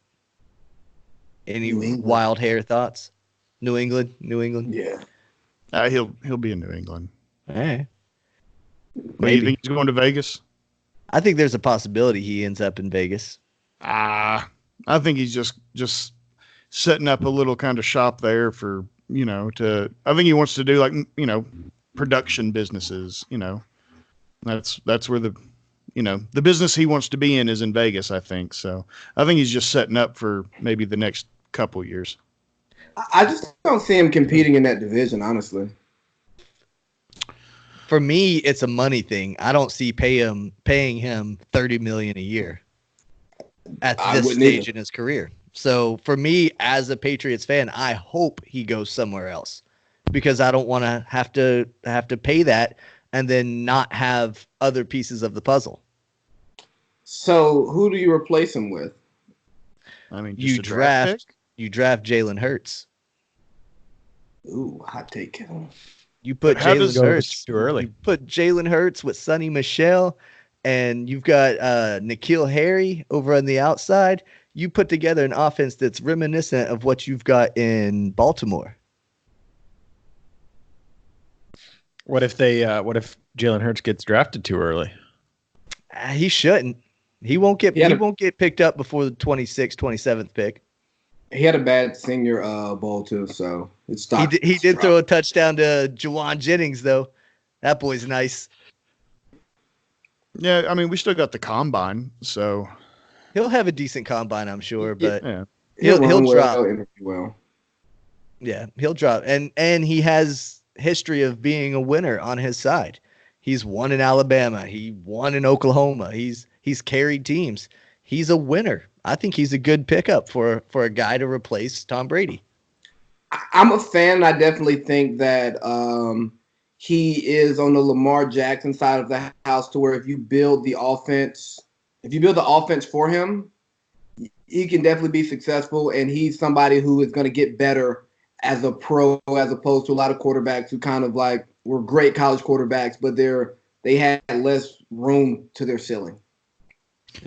Any New England. wild hair thoughts? New England? Yeah. He'll be in New England. All right. You Maybe. think he's going to Vegas? I think there's a possibility he ends up in Vegas. I think he's just setting up a little kind of shop there for, I think he wants to do, like, production businesses, That's where the business he wants to be in is in Vegas, I think. So I think he's just setting up for maybe the next couple years. I just don't see him competing in that division, honestly. For me, it's a money thing. I don't see paying him $30 million a year at I this wouldn't stage either. in his career. So for me, as a Patriots fan, I hope he goes somewhere else because I don't want to have to pay that and then not have other pieces of the puzzle. So who do you replace him with? I mean, You just a draft draft pick? Jalen Hurts. Ooh, hot take. You put How does- Jalen Hurts too early? You put Jalen Hurts with Sonny Michel, and you've got N'Keal Harry over on the outside. You put together an offense that's reminiscent of what you've got in Baltimore. What if Jalen Hurts gets drafted too early? He shouldn't. He won't get He had he a- won't get picked up before the 26th, 27th pick. He had a bad senior bowl too, so it He stopped. did, he did throw a touchdown to Juwan Jennings though. That boy's nice. Yeah, I mean, we still got the combine, so He'll have a decent combine, I'm sure, but yeah. he'll run well, drop. he'll interview well. Yeah, he'll drop. And he has history of being a winner on his side. He's won in Alabama. He won in Oklahoma. He's carried teams. He's a winner. I think he's a good pickup for a guy to replace Tom Brady. I'm a fan. I definitely think that he is on the Lamar Jackson side of the house to where if you build the offense for him, he can definitely be successful. And he's somebody who is going to get better as a pro, as opposed to a lot of quarterbacks who kind of like were great college quarterbacks, but they had less room to their ceiling.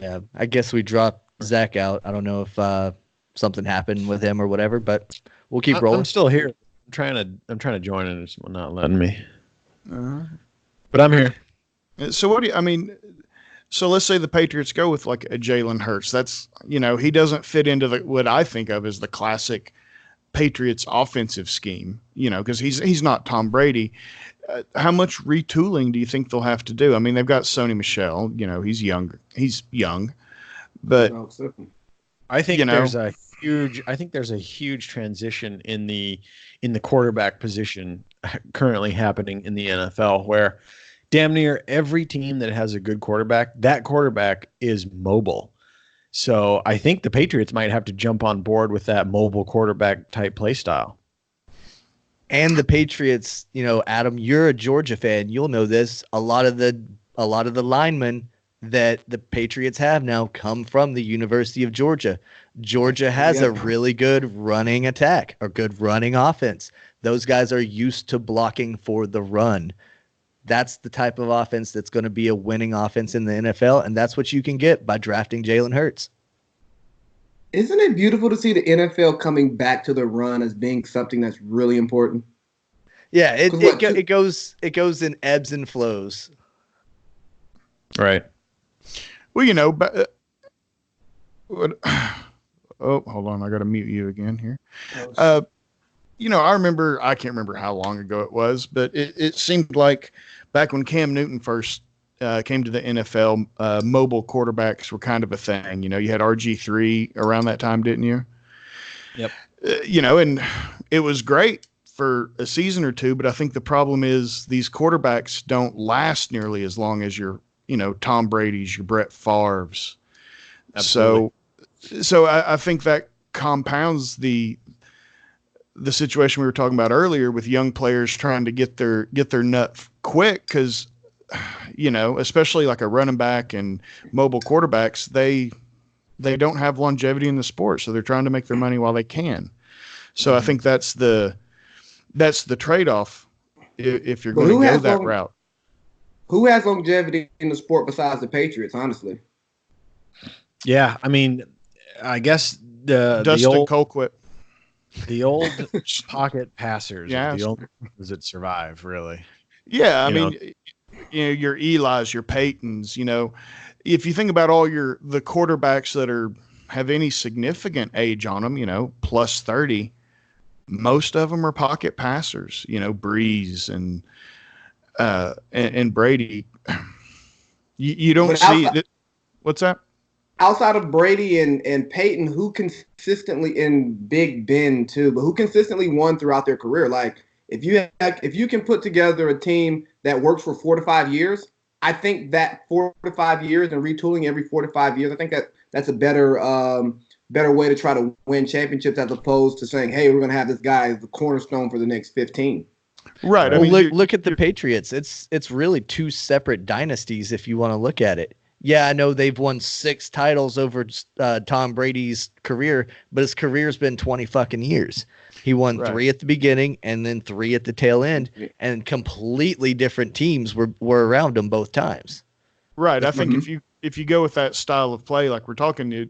Yeah, I guess we dropped Zach out. I don't know if something happened with him or whatever, but we'll keep rolling. I'm still here. I'm trying to join and it's not letting me. But I'm here. So what do you? I mean, so let's say the Patriots go with like a Jalen Hurts. That's he doesn't fit into what I think of as the classic Patriots offensive scheme. Because he's not Tom Brady. How much retooling do you think they'll have to do? I mean, they've got Sony Michel. He's young. He's young, but I think You know. there's a huge transition in the quarterback position currently happening in the NFL where damn near every team that has a good quarterback, that quarterback is mobile. So I think the Patriots might have to jump on board with that mobile quarterback type play style. And the Patriots, Adam, you're a Georgia fan. You'll know this. A lot of the linemen that the Patriots have now come from the University of Georgia. Georgia has a really good running attack, a good running offense. Those guys are used to blocking for the run. That's the type of offense that's going to be a winning offense in the NFL, and that's what you can get by drafting Jalen Hurts. Isn't it beautiful to see the NFL coming back to the run as being something that's really important? Yeah, it 'Cause what- it goes in ebbs and flows. Right. well, but oh, hold on, I got to mute you again here. I remember, I can't remember how long ago it was, but it seemed like back when Cam Newton first came to the NFL, mobile quarterbacks were kind of a thing. You had RG3 around that time, didn't you? Yep. And it was great for a season or two, but I think the problem is these quarterbacks don't last nearly as long as your, Tom Brady's, your Brett Favre's. Absolutely. So I think that compounds the situation we were talking about earlier with young players trying to get their nut quick, because especially like a running back and mobile quarterbacks, they don't have longevity in the sport, so they're trying to make their money while they can. So I think that's the trade-off if you're going to go that route. Who has longevity in the sport besides the Patriots, honestly? Yeah, I mean, I guess Dustin Colquitt. The old pocket passers, yeah, the old ones that survive, really. Yeah, I mean, your Eli's, your Peytons, if you think about all the quarterbacks that have any significant age on them, plus 30, most of them are pocket passers, Breeze and Brady. You don't see it. What's that? Outside of Brady and Peyton, who consistently, in Big Ben too, but who consistently won throughout their career? Like, if you can put together a team that works for 4 to 5 years, I think that 4 to 5 years and retooling every 4 to 5 years, I think that's a better way to try to win championships, as opposed to saying, hey, we're going to have this guy as the cornerstone for the next 15. Right. Well, I mean, look at the Patriots. It's really two separate dynasties if you want to look at it. Yeah, I know they've won 6 titles over Tom Brady's career, but his career's been 20 fucking years. He won 3 at the beginning and then 3 at the tail end, and completely different teams were around him both times. Right. I think if you go with that style of play, like we're talking,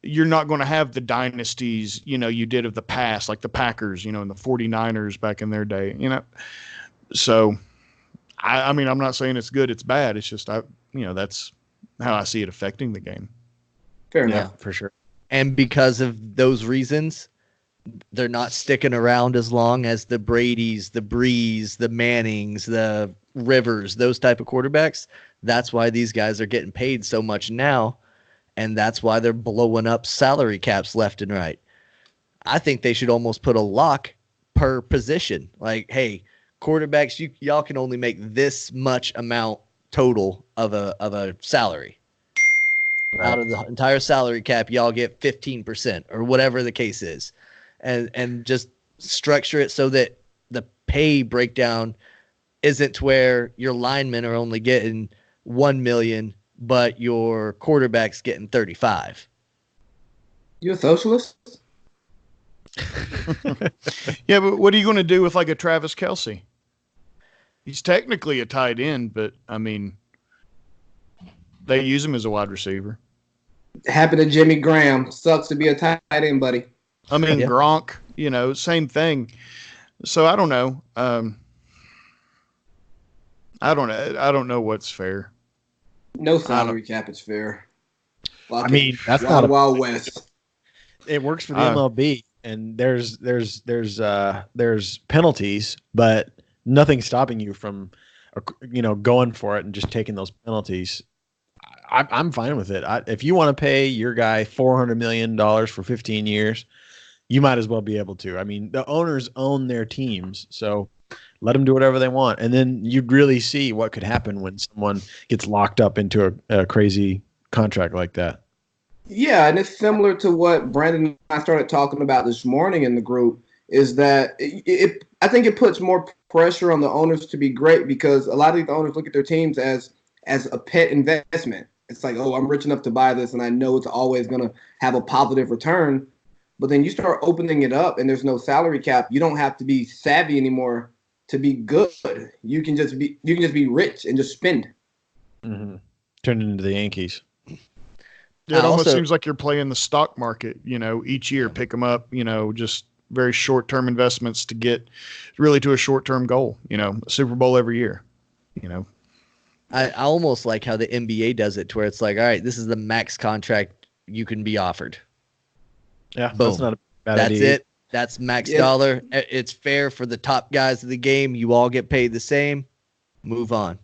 you're not going to have the dynasties, you did of the past, like the Packers, and the 49ers back in their day, So, I mean, I'm not saying it's good, it's bad. It's just, that's how I see it affecting the game. Fair enough. Yeah, for sure. And because of those reasons, they're not sticking around as long as the Bradys, the Breeze, the Mannings, the Rivers, those type of quarterbacks. That's why these guys are getting paid so much now, and that's why they're blowing up salary caps left and right. I think they should almost put a lock per position. Like, hey, quarterbacks, y'all can only make this much amount total of a salary. Right. Out of the entire salary cap, y'all get 15% or whatever the case is. And just structure it so that the pay breakdown isn't where your linemen are only getting $1 million, but your quarterback's getting 35. You a socialist? Yeah, but what are you going to do with like a Travis Kelce? He's technically a tight end, but I mean, they use him as a wide receiver. Happened to Jimmy Graham. Sucks to be a tight end, buddy. I mean, yeah. Gronk, same thing. So I don't know. I don't know what's fair. No salary cap is fair. I mean, that's wild, not Wild West. It works for the MLB, and there's penalties, but nothing's stopping you from, going for it and just taking those penalties. I'm fine with it. If you want to pay your guy $400 million for 15 years, you might as well be able to. I mean, the owners own their teams, so let them do whatever they want. And then you'd really see what could happen when someone gets locked up into a crazy contract like that. Yeah, and it's similar to what Brandon and I started talking about this morning in the group, is that I think it puts more pressure on the owners to be great, because a lot of these owners look at their teams as a pet investment. It's like, oh, I'm rich enough to buy this, and I know it's always going to have a positive return. But then you start opening it up, and there's no salary cap. You don't have to be savvy anymore to be good. You can just be rich and just spend. Mm-hmm. Turn it into the Yankees. It almost seems like you're playing the stock market. Each year, pick them up. Just very short-term investments to get really to a short-term goal. A Super Bowl every year. I almost like how the NBA does it, to where it's like, all right, this is the max contract you can be offered. Yeah, boom. That's not a bad That's idea. it. That's max dollar. It's fair for the top guys of the game. You all get paid the same. Move on.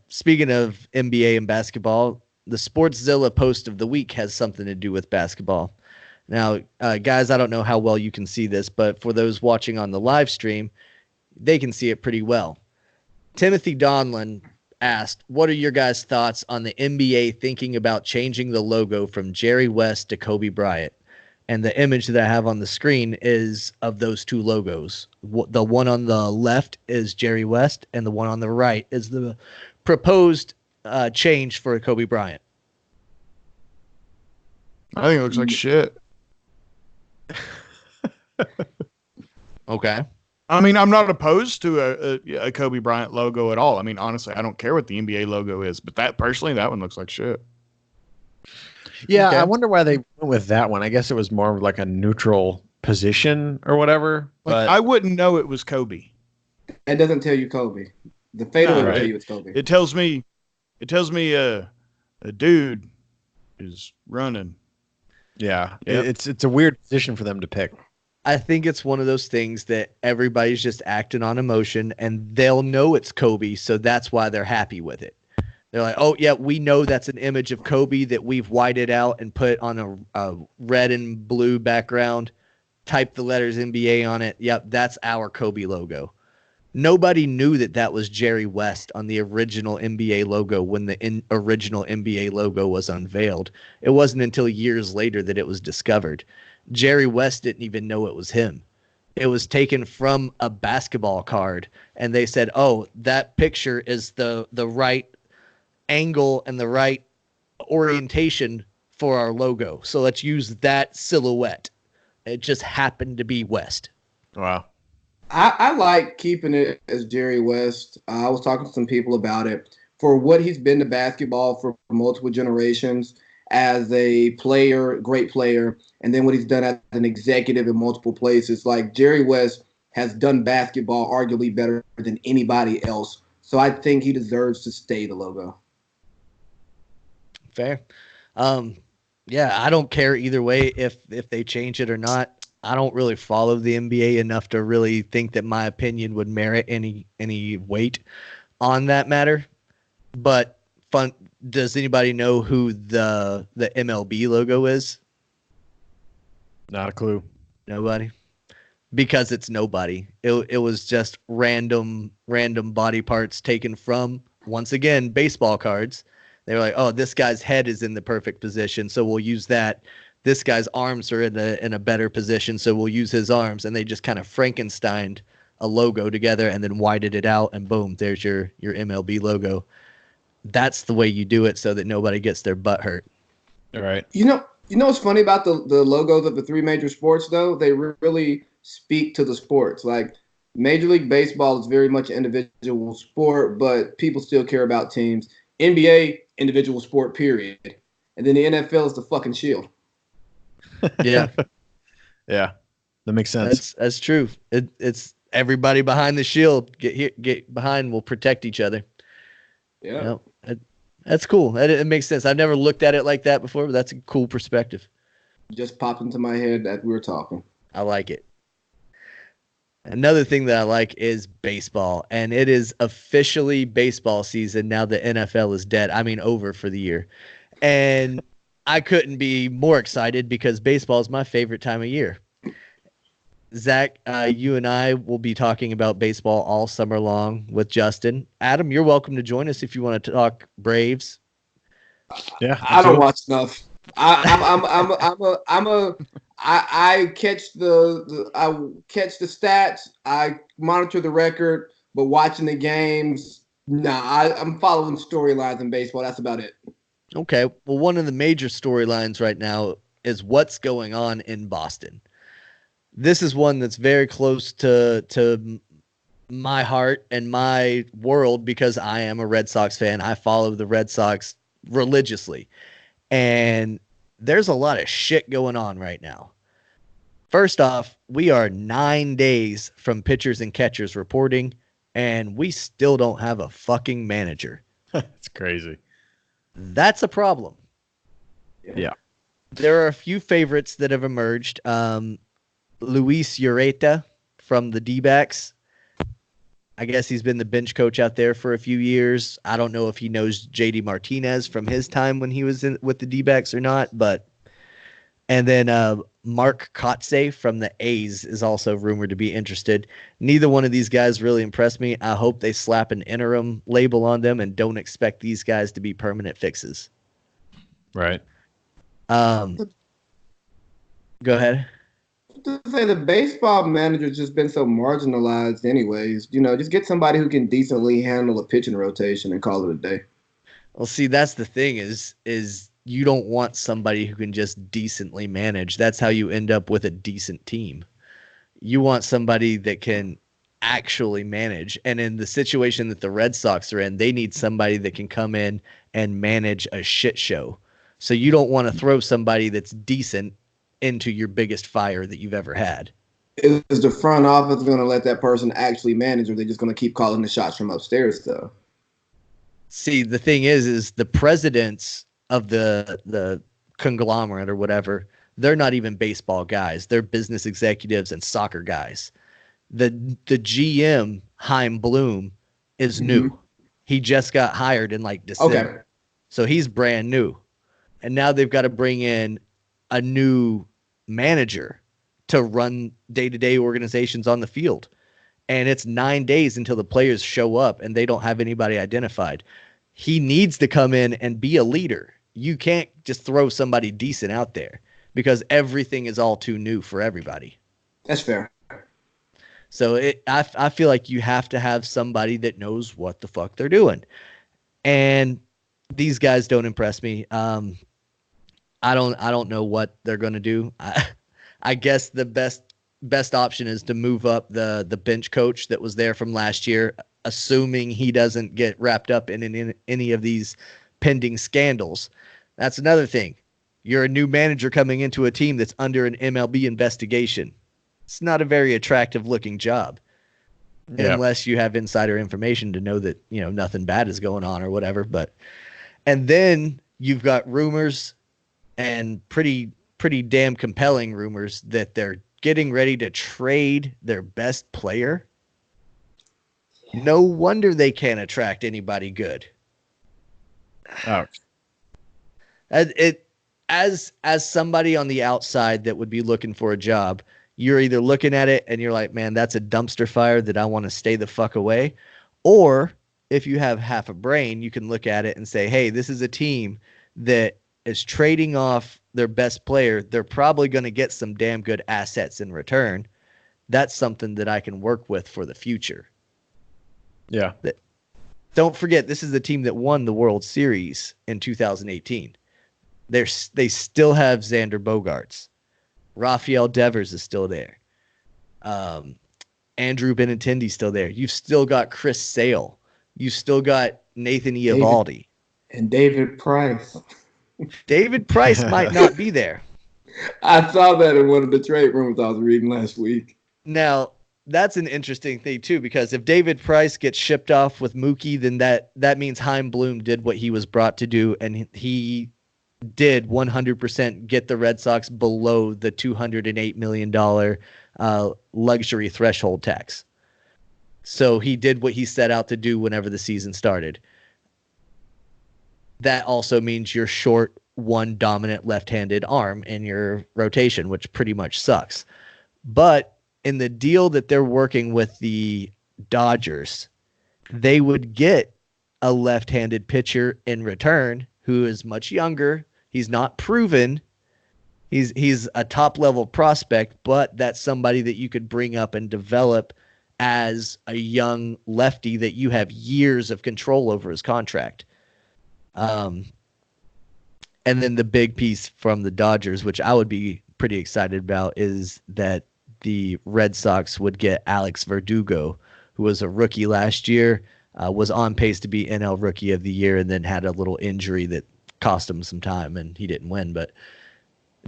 Speaking of NBA and basketball, the Sportszilla post of the week has something to do with basketball. Now, guys, I don't know how well you can see this, but for those watching on the live stream, they can see it pretty well. Timothy Donlin asked, what are your guys' thoughts on the NBA thinking about changing the logo from Jerry West to Kobe Bryant? And the image that I have on the screen is of those two logos. The one on the left is Jerry West, and the one on the right is the proposed change for Kobe Bryant. I think it looks like shit. Okay. I mean, I'm not opposed to a Kobe Bryant logo at all. I mean, honestly, I don't care what the NBA logo is, but that one looks like shit. Yeah, Okay. I wonder why they went with that one. I guess it was more of like a neutral position or whatever. But I wouldn't know it was Kobe. It doesn't tell you Kobe. The fader would right. tell you it's Kobe. It tells me a dude is running. yeah, Yep. it's a weird position for them to pick. I think it's one of those things that everybody's just acting on emotion, and they'll know it's Kobe, so that's why they're happy with it. They're like, oh, yeah, we know that's an image of Kobe that we've whited out and put on a red and blue background, type the letters NBA on it. Yep, that's our Kobe logo. Nobody knew that was Jerry West on the original NBA logo when the original NBA logo was unveiled. It wasn't until years later that it was discovered. Jerry West didn't even know it was him. It was taken from a basketball card, and they said, oh, that picture is the right angle and the right orientation for our logo. So let's use that silhouette. It just happened to be West. Wow. I like keeping it as Jerry West. I was talking to some people about it. For what he's been to basketball for multiple generations as a player, great player, and then what he's done as an executive in multiple places. Like Jerry West has done basketball arguably better than anybody else. So I think he deserves to stay the logo. Fair. Yeah, I don't care either way if they change it or not. I don't really follow the NBA enough to really think that my opinion would merit any weight on that matter. But fun. Does anybody know who the MLB logo is? Not a clue. Nobody. Because it's nobody. It was just random body parts taken from, once again, baseball cards. They were like, oh, this guy's head is in the perfect position, so we'll use that. This guy's arms are in a better position, so we'll use his arms. And they just kind of Frankensteined a logo together and then whited it out, and boom, there's your MLB logo. That's the way you do it so that nobody gets their butt hurt. All right. You know what's funny about the logos of the three major sports, though? They really speak to the sports. Like Major League Baseball is very much an individual sport, but people still care about teams. NBA, individual sport, period. And then the NFL is the fucking shield. Yeah. Yeah. That makes sense. That's true. It's everybody behind the shield. Get behind. We'll protect each other. Yeah. That's cool. It makes sense. I've never looked at it like that before, but that's a cool perspective. Just popped into my head as we were talking. I like it. Another thing that I like is baseball, and it is officially baseball season now that NFL is dead. I mean, over for the year. And I couldn't be more excited because baseball is my favorite time of year. Zach, you and I will be talking about baseball all summer long with Justin. Adam, you're welcome to join us if you want to talk Braves. Yeah. I don't watch enough. I catch the stats. I monitor the record, but watching the games, I'm following storylines in baseball. That's about it. Okay. Well, one of the major storylines right now is what's going on in Boston. This is one that's very close to my heart and my world because I am a Red Sox fan. I follow the Red Sox religiously. And there's a lot of shit going on right now. First off, we are 9 days from pitchers and catchers reporting, and we still don't have a fucking manager. It's crazy. That's a problem. Yeah. There are a few favorites that have emerged. Luis Ureta from the D-backs. I guess he's been the bench coach out there for a few years. I don't know if he knows JD Martinez from his time when he was with the D-backs or not, but And then Mark Kotze from the A's is also rumored to be interested. Neither one of these guys really impressed me. I hope they slap an interim label on them and don't expect these guys to be permanent fixes. Right. Go ahead. To say the baseball manager's just been so marginalized anyways. You know, just get somebody who can decently handle a pitching rotation and call it a day. Well, see, that's the thing is you don't want somebody who can just decently manage. That's how you end up with a decent team. You want somebody that can actually manage. And in the situation that the Red Sox are in, they need somebody that can come in and manage a shit show. So you don't want to throw somebody that's decent into your biggest fire that you've ever had. Is the front office going to let that person actually manage, or are they just going to keep calling the shots from upstairs, though? See, the thing is the presidents of the conglomerate or whatever, they're not even baseball guys. They're business executives and soccer guys. The GM, Chaim Bloom, is new. He just got hired in like December. Okay. So he's brand new. And now they've got to bring in a new manager to run day-to-day organizations on the field. And it's 9 days until the players show up and they don't have anybody identified. He needs to come in and be a leader. You can't just throw somebody decent out there because everything is all too new for everybody. That's fair. So I feel like you have to have somebody that knows what the fuck they're doing. And these guys don't impress me. I don't know what they're going to do. I guess the best option is to move up the bench coach that was there from last year, assuming he doesn't get wrapped up in any of these pending scandals. That's another thing. You're a new manager coming into a team that's under an MLB investigation. It's not a very attractive looking job. Yeah. Unless you have insider information to know that, you know, nothing bad is going on or whatever. And then you've got rumors and pretty damn compelling rumors that they're getting ready to trade their best player. No wonder they can't attract anybody good. Ouch. As somebody on the outside that would be looking for a job, you're either looking at it and you're like, man, that's a dumpster fire that I want to stay the fuck away. Or if you have half a brain, you can look at it and say, hey, this is a team that is trading off their best player. They're probably going to get some damn good assets in return. That's something that I can work with for the future. Yeah. Don't forget, this is the team that won the World Series in 2018. They still have Xander Bogaerts. Rafael Devers is still there. Andrew Benintendi's still there. You've still got Chris Sale. You've still got Nathan Eovaldi. And David Price. David Price might not be there. I saw that in one of the trade rumors I was reading last week. Now, that's an interesting thing, too, because if David Price gets shipped off with Mookie, then that means Chaim Bloom did what he was brought to do, and he did 100% get the Red Sox below the $208 million luxury threshold tax. So he did what he set out to do whenever the season started. That also means you're short one dominant left-handed arm in your rotation, which pretty much sucks. But in the deal that they're working with the Dodgers, they would get a left-handed pitcher in return who is much younger. He's not proven. He's a top-level prospect, but that's somebody that you could bring up and develop as a young lefty that you have years of control over his contract. And then the big piece from the Dodgers, which I would be pretty excited about, is that the Red Sox would get Alex Verdugo, who was a rookie last year, was on pace to be NL Rookie of the Year, and then had a little injury that cost him some time, and he didn't win. But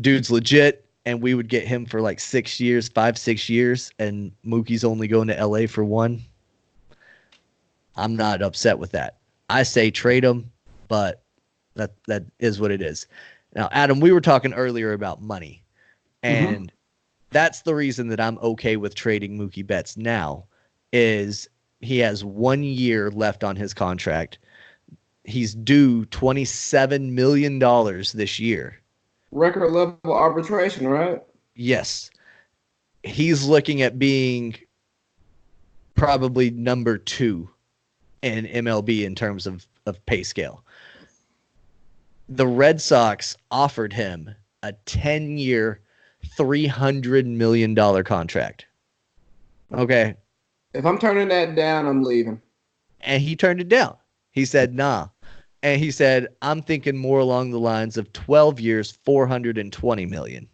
dude's legit, and we would get him for like 6 years, 5-6 years, and Mookie's only going to LA for 1. I'm not upset with that. I say trade him, but that is what it is. Now, Adam, we were talking earlier about money, and that's the reason that I'm okay with trading Mookie Betts now, is he has 1 year left on his contract. He's due $27 million this year. Record level arbitration, right? Yes. He's looking at being probably number 2 in MLB in terms of pay scale. The Red Sox offered him a 10-year, $300 million contract. Okay. If I'm turning that down, I'm leaving. And he turned it down. He said, nah. And he said, I'm thinking more along the lines of 12 years, $420 million.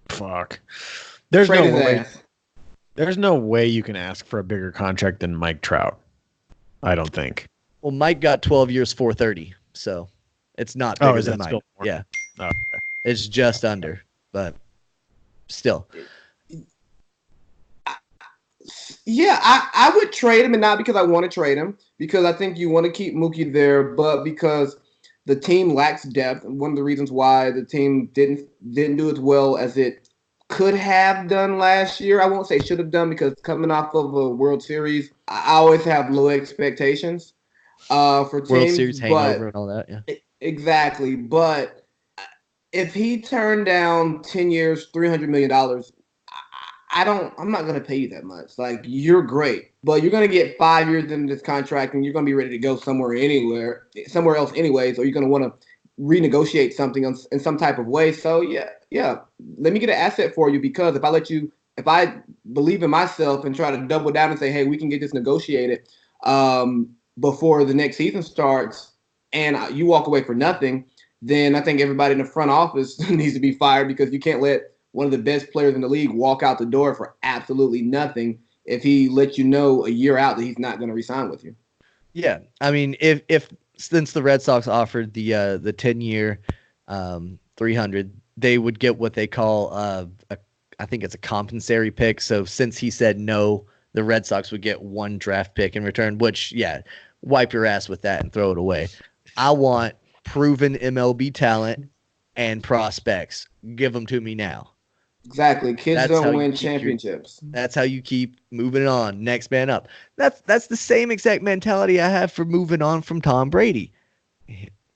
Fuck. There's Trade no his way. ass. There's no way you can ask for a bigger contract than Mike Trout. I don't think. Well, Mike got 12 years, 430. So it's not bigger is than that Mike. still more? Yeah. Oh, okay. It's just under, but still. Yeah, I would trade him, and not because I want to trade him, because I think you want to keep Mookie there, but because the team lacks depth. And one of the reasons why the team didn't do as well as it could have done last year. I won't say should have done, because coming off of a World Series, I always have low expectations for teams. World Series hangover and all that, yeah. Exactly. But if he turned down 10 years, $300 million, I'm not going to pay you that much. Like, you're great, but you're going to get 5 years into this contract, and you're going to be ready to go somewhere else anyways, or you're going to want to renegotiate something in some type of way. So yeah, let me get an asset for you, because if I believe in myself and try to double down and say, hey, we can get this negotiated before the next season starts, and you walk away for nothing, then I think everybody in the front office needs to be fired, because you can't let one of the best players in the league walk out the door for absolutely nothing if he lets you know a year out that he's not going to re-sign with you. Yeah, I mean, if since the Red Sox offered the 10-year 300, they would get what they call I think it's a compensatory pick. So since he said no, the Red Sox would get 1 draft pick in return, which, yeah, wipe your ass with that and throw it away. I want proven MLB talent and prospects. Give them to me now. Exactly. Kids don't win championships. That's how you keep moving on. Next man up. That's the same exact mentality I have for moving on from Tom Brady.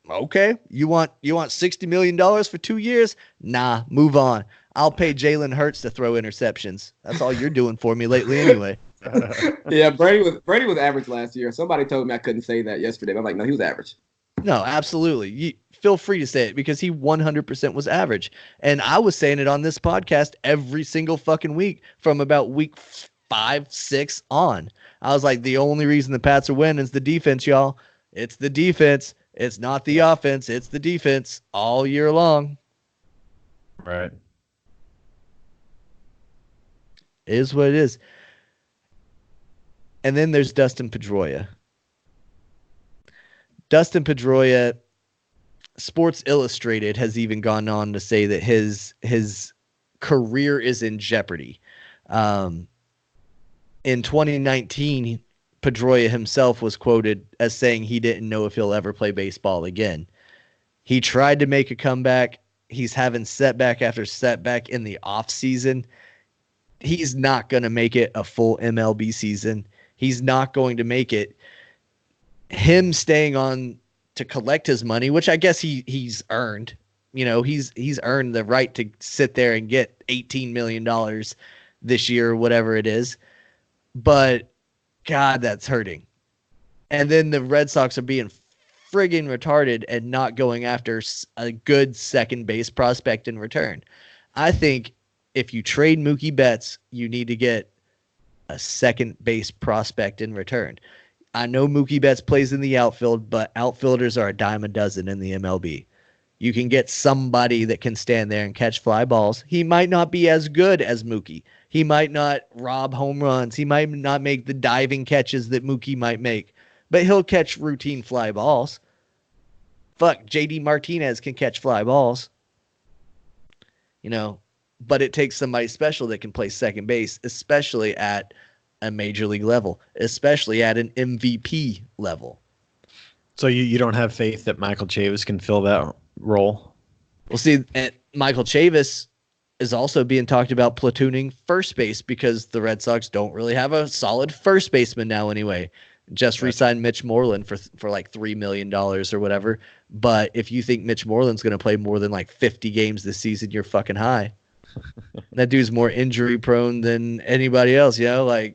Okay, you want $60 million for 2 years? Nah, move on. I'll pay Jalen Hurts to throw interceptions. That's all you're doing for me lately anyway. Yeah, Brady was average last year. Somebody told me I couldn't say that yesterday. But I'm like, no, he was average. No, absolutely. You feel free to say it, because he 100% was average. And I was saying it on this podcast every single fucking week from about week 5, 6 on. I was like, the only reason the Pats are winning is the defense, y'all. It's the defense. It's not the offense. It's the defense all year long. Right. It is what it is. And then there's Dustin Pedroia. Dustin Pedroia, Sports Illustrated has even gone on to say that his career is in jeopardy. In 2019, Pedroia himself was quoted as saying he didn't know if he'll ever play baseball again. He tried to make a comeback. He's having setback after setback in the offseason. He's not going to make it a full MLB season. He's not going to make it. Him staying on to collect his money, which I guess he's earned. You know, he's earned the right to sit there and get $18 million this year or whatever it is. But God, that's hurting. And then the Red Sox are being friggin' retarded and not going after a good second base prospect in return. I think if you trade Mookie Betts, you need to get a second base prospect in return. I know Mookie Betts plays in the outfield, but outfielders are a dime a dozen in the MLB. You can get somebody that can stand there and catch fly balls. He might not be as good as Mookie. He might not rob home runs. He might not make the diving catches that Mookie might make, but he'll catch routine fly balls. Fuck, JD Martinez can catch fly balls. You know, but it takes somebody special that can play second base, especially at a major league level, especially at an MVP level. So you don't have faith that Michael Chavis can fill that role? Well, see, Michael Chavis is also being talked about platooning first base, because the Red Sox don't really have a solid first baseman now anyway. Just re-signed Mitch Moreland for like $3 million or whatever. But if you think Mitch Moreland's going to play more than like 50 games this season, you're fucking high. That dude's more injury prone than anybody else, and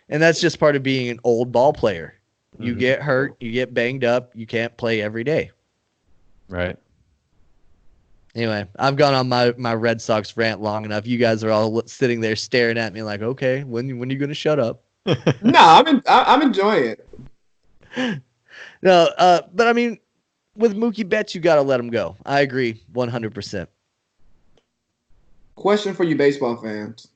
that's just part of being an old ball player. You get hurt, you get banged up, you can't play every day. Right. Anyway, I've gone on my Red Sox rant long enough. You guys are all sitting there staring at me like, okay, when are you going to shut up? No, I'm enjoying it. No, but I mean, with Mookie Betts, you got to let him go. I agree 100%. Question for you baseball fans.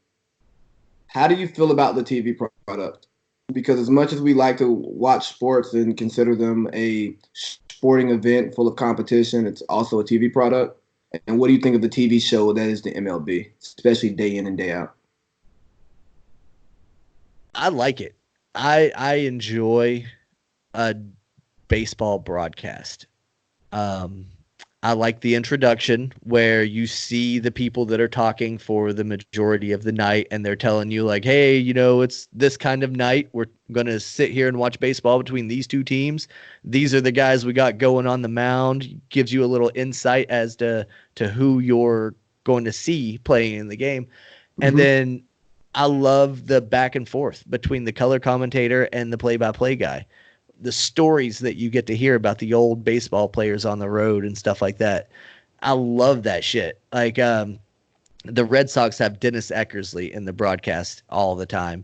How do you feel about the TV product? Because as much as we like to watch sports and consider them a sporting event full of competition, it's also a TV product. And what do you think of the TV show that is the MLB, especially day in and day out? I like it. I enjoy a baseball broadcast. I like the introduction where you see the people that are talking for the majority of the night, and they're telling you like, hey, it's this kind of night. We're going to sit here and watch baseball between these two teams. These are the guys we got going on the mound. Gives you a little insight as to who you're going to see playing in the game. And then I love the back and forth between the color commentator and the play-by-play guy. The stories that you get to hear about the old baseball players on the road and stuff like that. I love that shit. Like, the Red Sox have Dennis Eckersley in the broadcast all the time.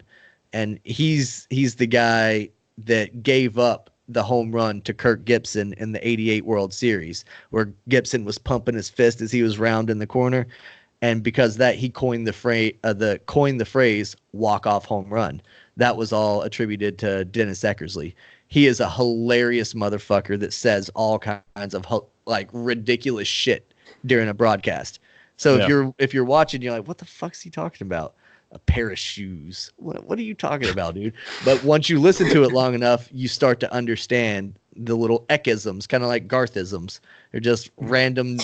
And he's the guy that gave up the home run to Kirk Gibson in the 88 World Series, where Gibson was pumping his fist as he was rounding the corner. And because that, he coined the phrase walk-off home run. That was all attributed to Dennis Eckersley. He is a hilarious motherfucker that says all kinds of like ridiculous shit during a broadcast. So if you're watching, you're like, what the fuck's he talking about? A pair of shoes. What are you talking about, dude? But once you listen to it long enough, you start to understand the little Eckisms, kind of like Garthisms. They're just random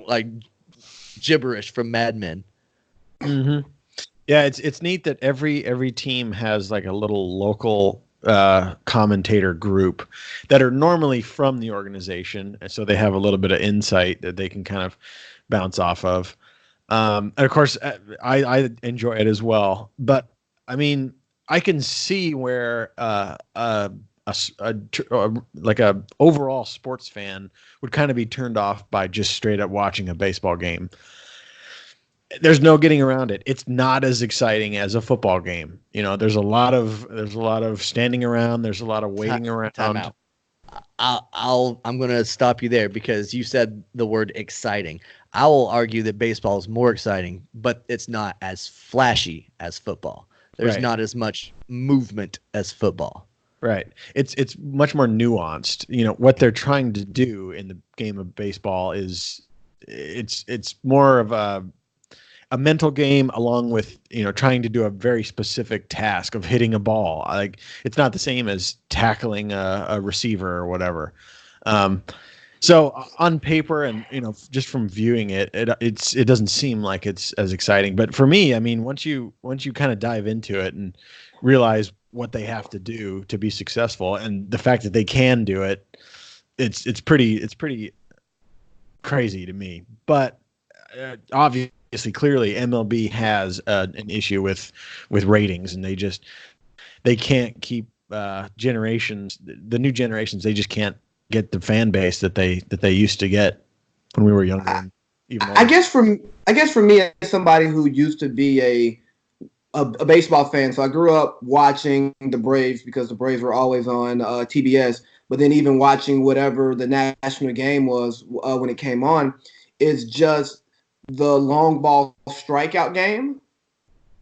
like gibberish from Mad Men. Mm-hmm. Yeah, it's neat that every team has like a little local commentator group that are normally from the organization, and so they have a little bit of insight that they can kind of bounce off of. And of course, I enjoy it as well. But I mean, I can see where like a overall sports fan would kind of be turned off by just straight up watching a baseball game. There's no getting around it. It's not as exciting as a football game. There's a lot of standing around. There's a lot of waiting around. Time out. I'm going to stop you there because you said the word exciting. I will argue that baseball is more exciting, but it's not as flashy as football. There's not as much movement as football. Right. It's much more nuanced. What they're trying to do in the game of baseball is it's more of a mental game, along with trying to do a very specific task of hitting a ball. Like, it's not the same as tackling a receiver or whatever. So on paper and just from viewing it doesn't seem like it's as exciting. But for me, I mean, once you kind of dive into it and realize what they have to do to be successful, and the fact that they can do it, it's pretty crazy to me. But obviously, clearly, MLB has an issue with ratings, and they can't keep the new generations. They just can't get the fan base that they used to get when we were younger. I guess for me, as somebody who used to be a baseball fan, so I grew up watching the Braves because the Braves were always on TBS. But then even watching whatever the national game was when it came on, is just the long ball strikeout game.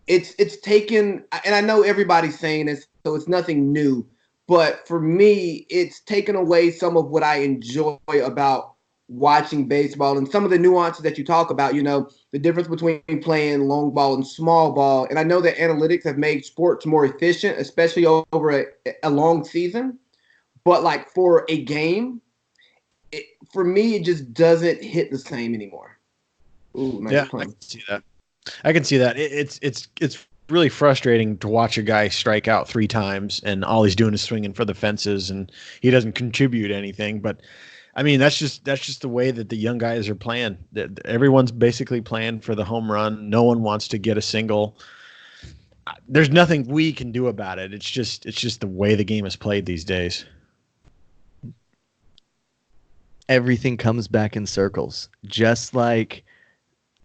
It's taken, and I know everybody's saying this, so it's nothing new. But for me, it's taken away some of what I enjoy about watching baseball and some of the nuances that you talk about, the difference between playing long ball and small ball. And I know that analytics have made sports more efficient, especially over a long season. But like for a game, for me, it just doesn't hit the same anymore. Ooh, yeah, I can see that. It's really frustrating to watch a guy strike out 3 times and all he's doing is swinging for the fences and he doesn't contribute anything. But I mean, that's just the way that the young guys are playing. Everyone's basically playing for the home run. No one wants to get a single. There's nothing we can do about it. It's just the way the game is played these days. Everything comes back in circles, just like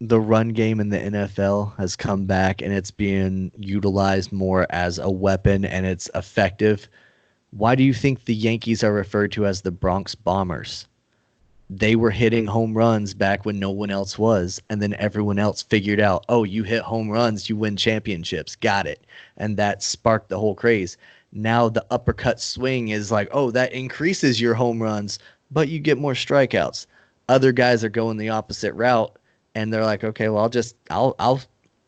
the run game in the NFL has come back and it's being utilized more as a weapon and it's effective. Why do you think the Yankees are referred to as the Bronx Bombers? They were hitting home runs back when no one else was, and then everyone else figured out, oh, you hit home runs, you win championships. Got it. And that sparked the whole craze. Now the uppercut swing is like, oh, that increases your home runs, but you get more strikeouts. Other guys are going the opposite route, and they're like, okay, well, I'll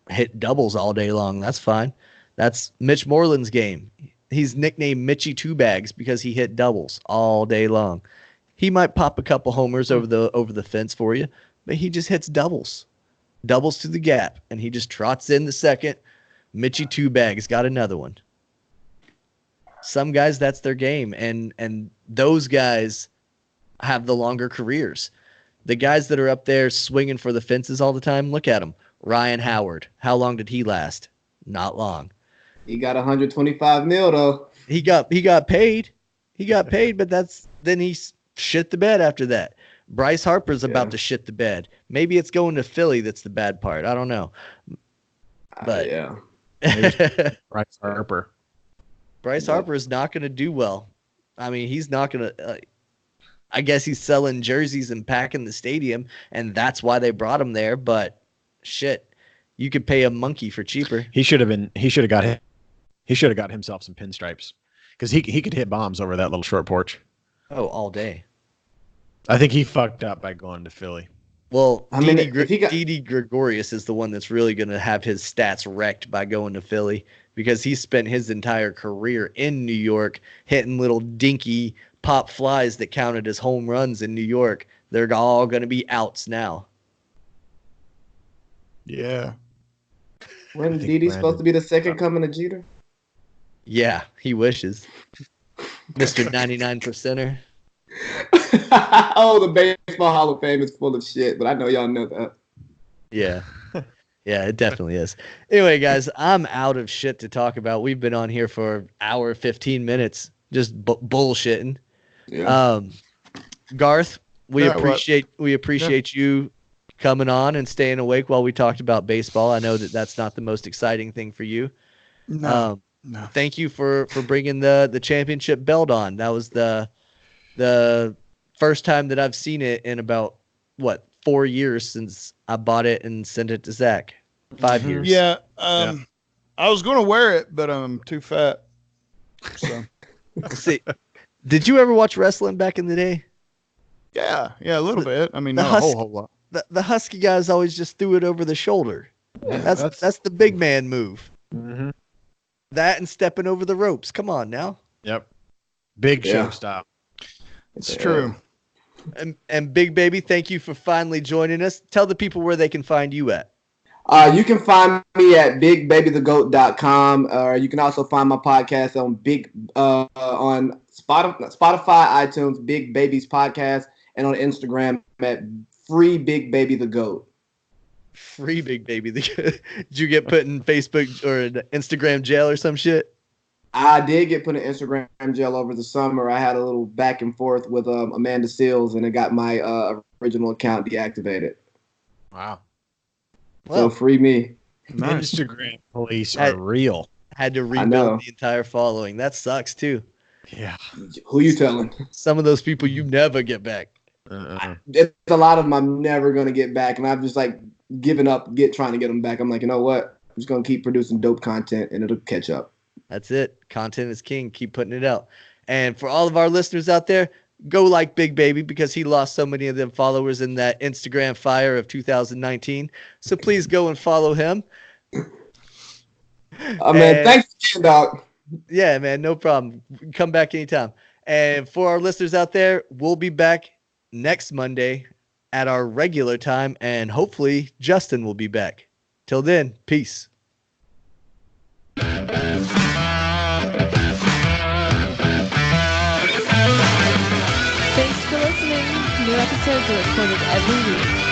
hit doubles all day long. That's fine. That's Mitch Moreland's game. He's nicknamed Mitchy Two Bags because he hit doubles all day long. He might pop a couple homers over the fence for you, but he just hits doubles to the gap, and he just trots in the second. Mitchy Two Bags got another one. Some guys, that's their game, and those guys have the longer careers. The guys that are up there swinging for the fences all the time, look at them. Ryan Howard, how long did he last? Not long. He got $125 million though. He got paid. He got paid, but then he shit the bed after that. Bryce Harper's about to shit the bed. Maybe it's going to Philly that's the bad part. I don't know. But yeah. Bryce Harper. Bryce Harper is not going to do well. I mean, he's not going to I guess he's selling jerseys and packing the stadium, and that's why they brought him there, but shit, you could pay a monkey for cheaper. He should have got himself some pinstripes, because he could hit bombs over that little short porch. Oh, all day. I think he fucked up by going to Philly. Well, I mean, Didi Gregorius is the one that's really going to have his stats wrecked by going to Philly, because he spent his entire career in New York hitting little dinky pop flies that counted as home runs in New York. They're all going to be outs now. Yeah. When Didi's supposed to be the second coming of Jeter? Yeah, he wishes. Mr. 99%er. Oh, the Baseball Hall of Fame is full of shit, but I know y'all know that. Yeah. Yeah, it definitely is. Anyway, guys, I'm out of shit to talk about. We've been on here for an hour, 15 minutes, just bullshitting. Yeah. Garth, we appreciate you coming on and staying awake while we talked about baseball. I know that's not the most exciting thing for you. No. Thank you for bringing the championship belt on. That was the first time that I've seen it in about 4 years since I bought it and sent it to Zach. 5 years. Yeah. I was going to wear it, but I'm too fat. So. See, did you ever watch wrestling back in the day? Yeah, a little bit. I mean, not a whole lot. The Husky guys always just threw it over the shoulder. That's the big man move. Mm-hmm. That and stepping over the ropes. Come on now. Yep. Big show style. It's true. And Big Baby, thank you for finally joining us. Tell the people where they can find you at. You can find me at bigbabythegoat.com. You can also find my podcast on Spotify, iTunes, Big Baby's Podcast, and on Instagram at Free Big Baby the Goat. Free Big Baby the Goat. Did you get put in Facebook or Instagram jail or some shit? I did get put in Instagram jail over the summer. I had a little back and forth with Amanda Seals, and it got my original account deactivated. Wow. So free me. Nice. Instagram police are real. Had to rebuild the entire following. That sucks too. Yeah. Who you telling? Some of those people you never get back. It's a lot of them I'm never gonna get back, and I've just given up trying to get them back. I'm like, you know what? I'm just gonna keep producing dope content, and it'll catch up. That's it. Content is king. Keep putting it out. And for all of our listeners out there, go like Big Baby, because he lost so many of them followers in that Instagram fire of 2019. So please go and follow him. Man, thanks again, dog. Yeah, man, no problem. Come back anytime. And for our listeners out there, we'll be back next Monday at our regular time, and hopefully Justin will be back. Till then, peace. Thanks for listening. episodes are recorded every week.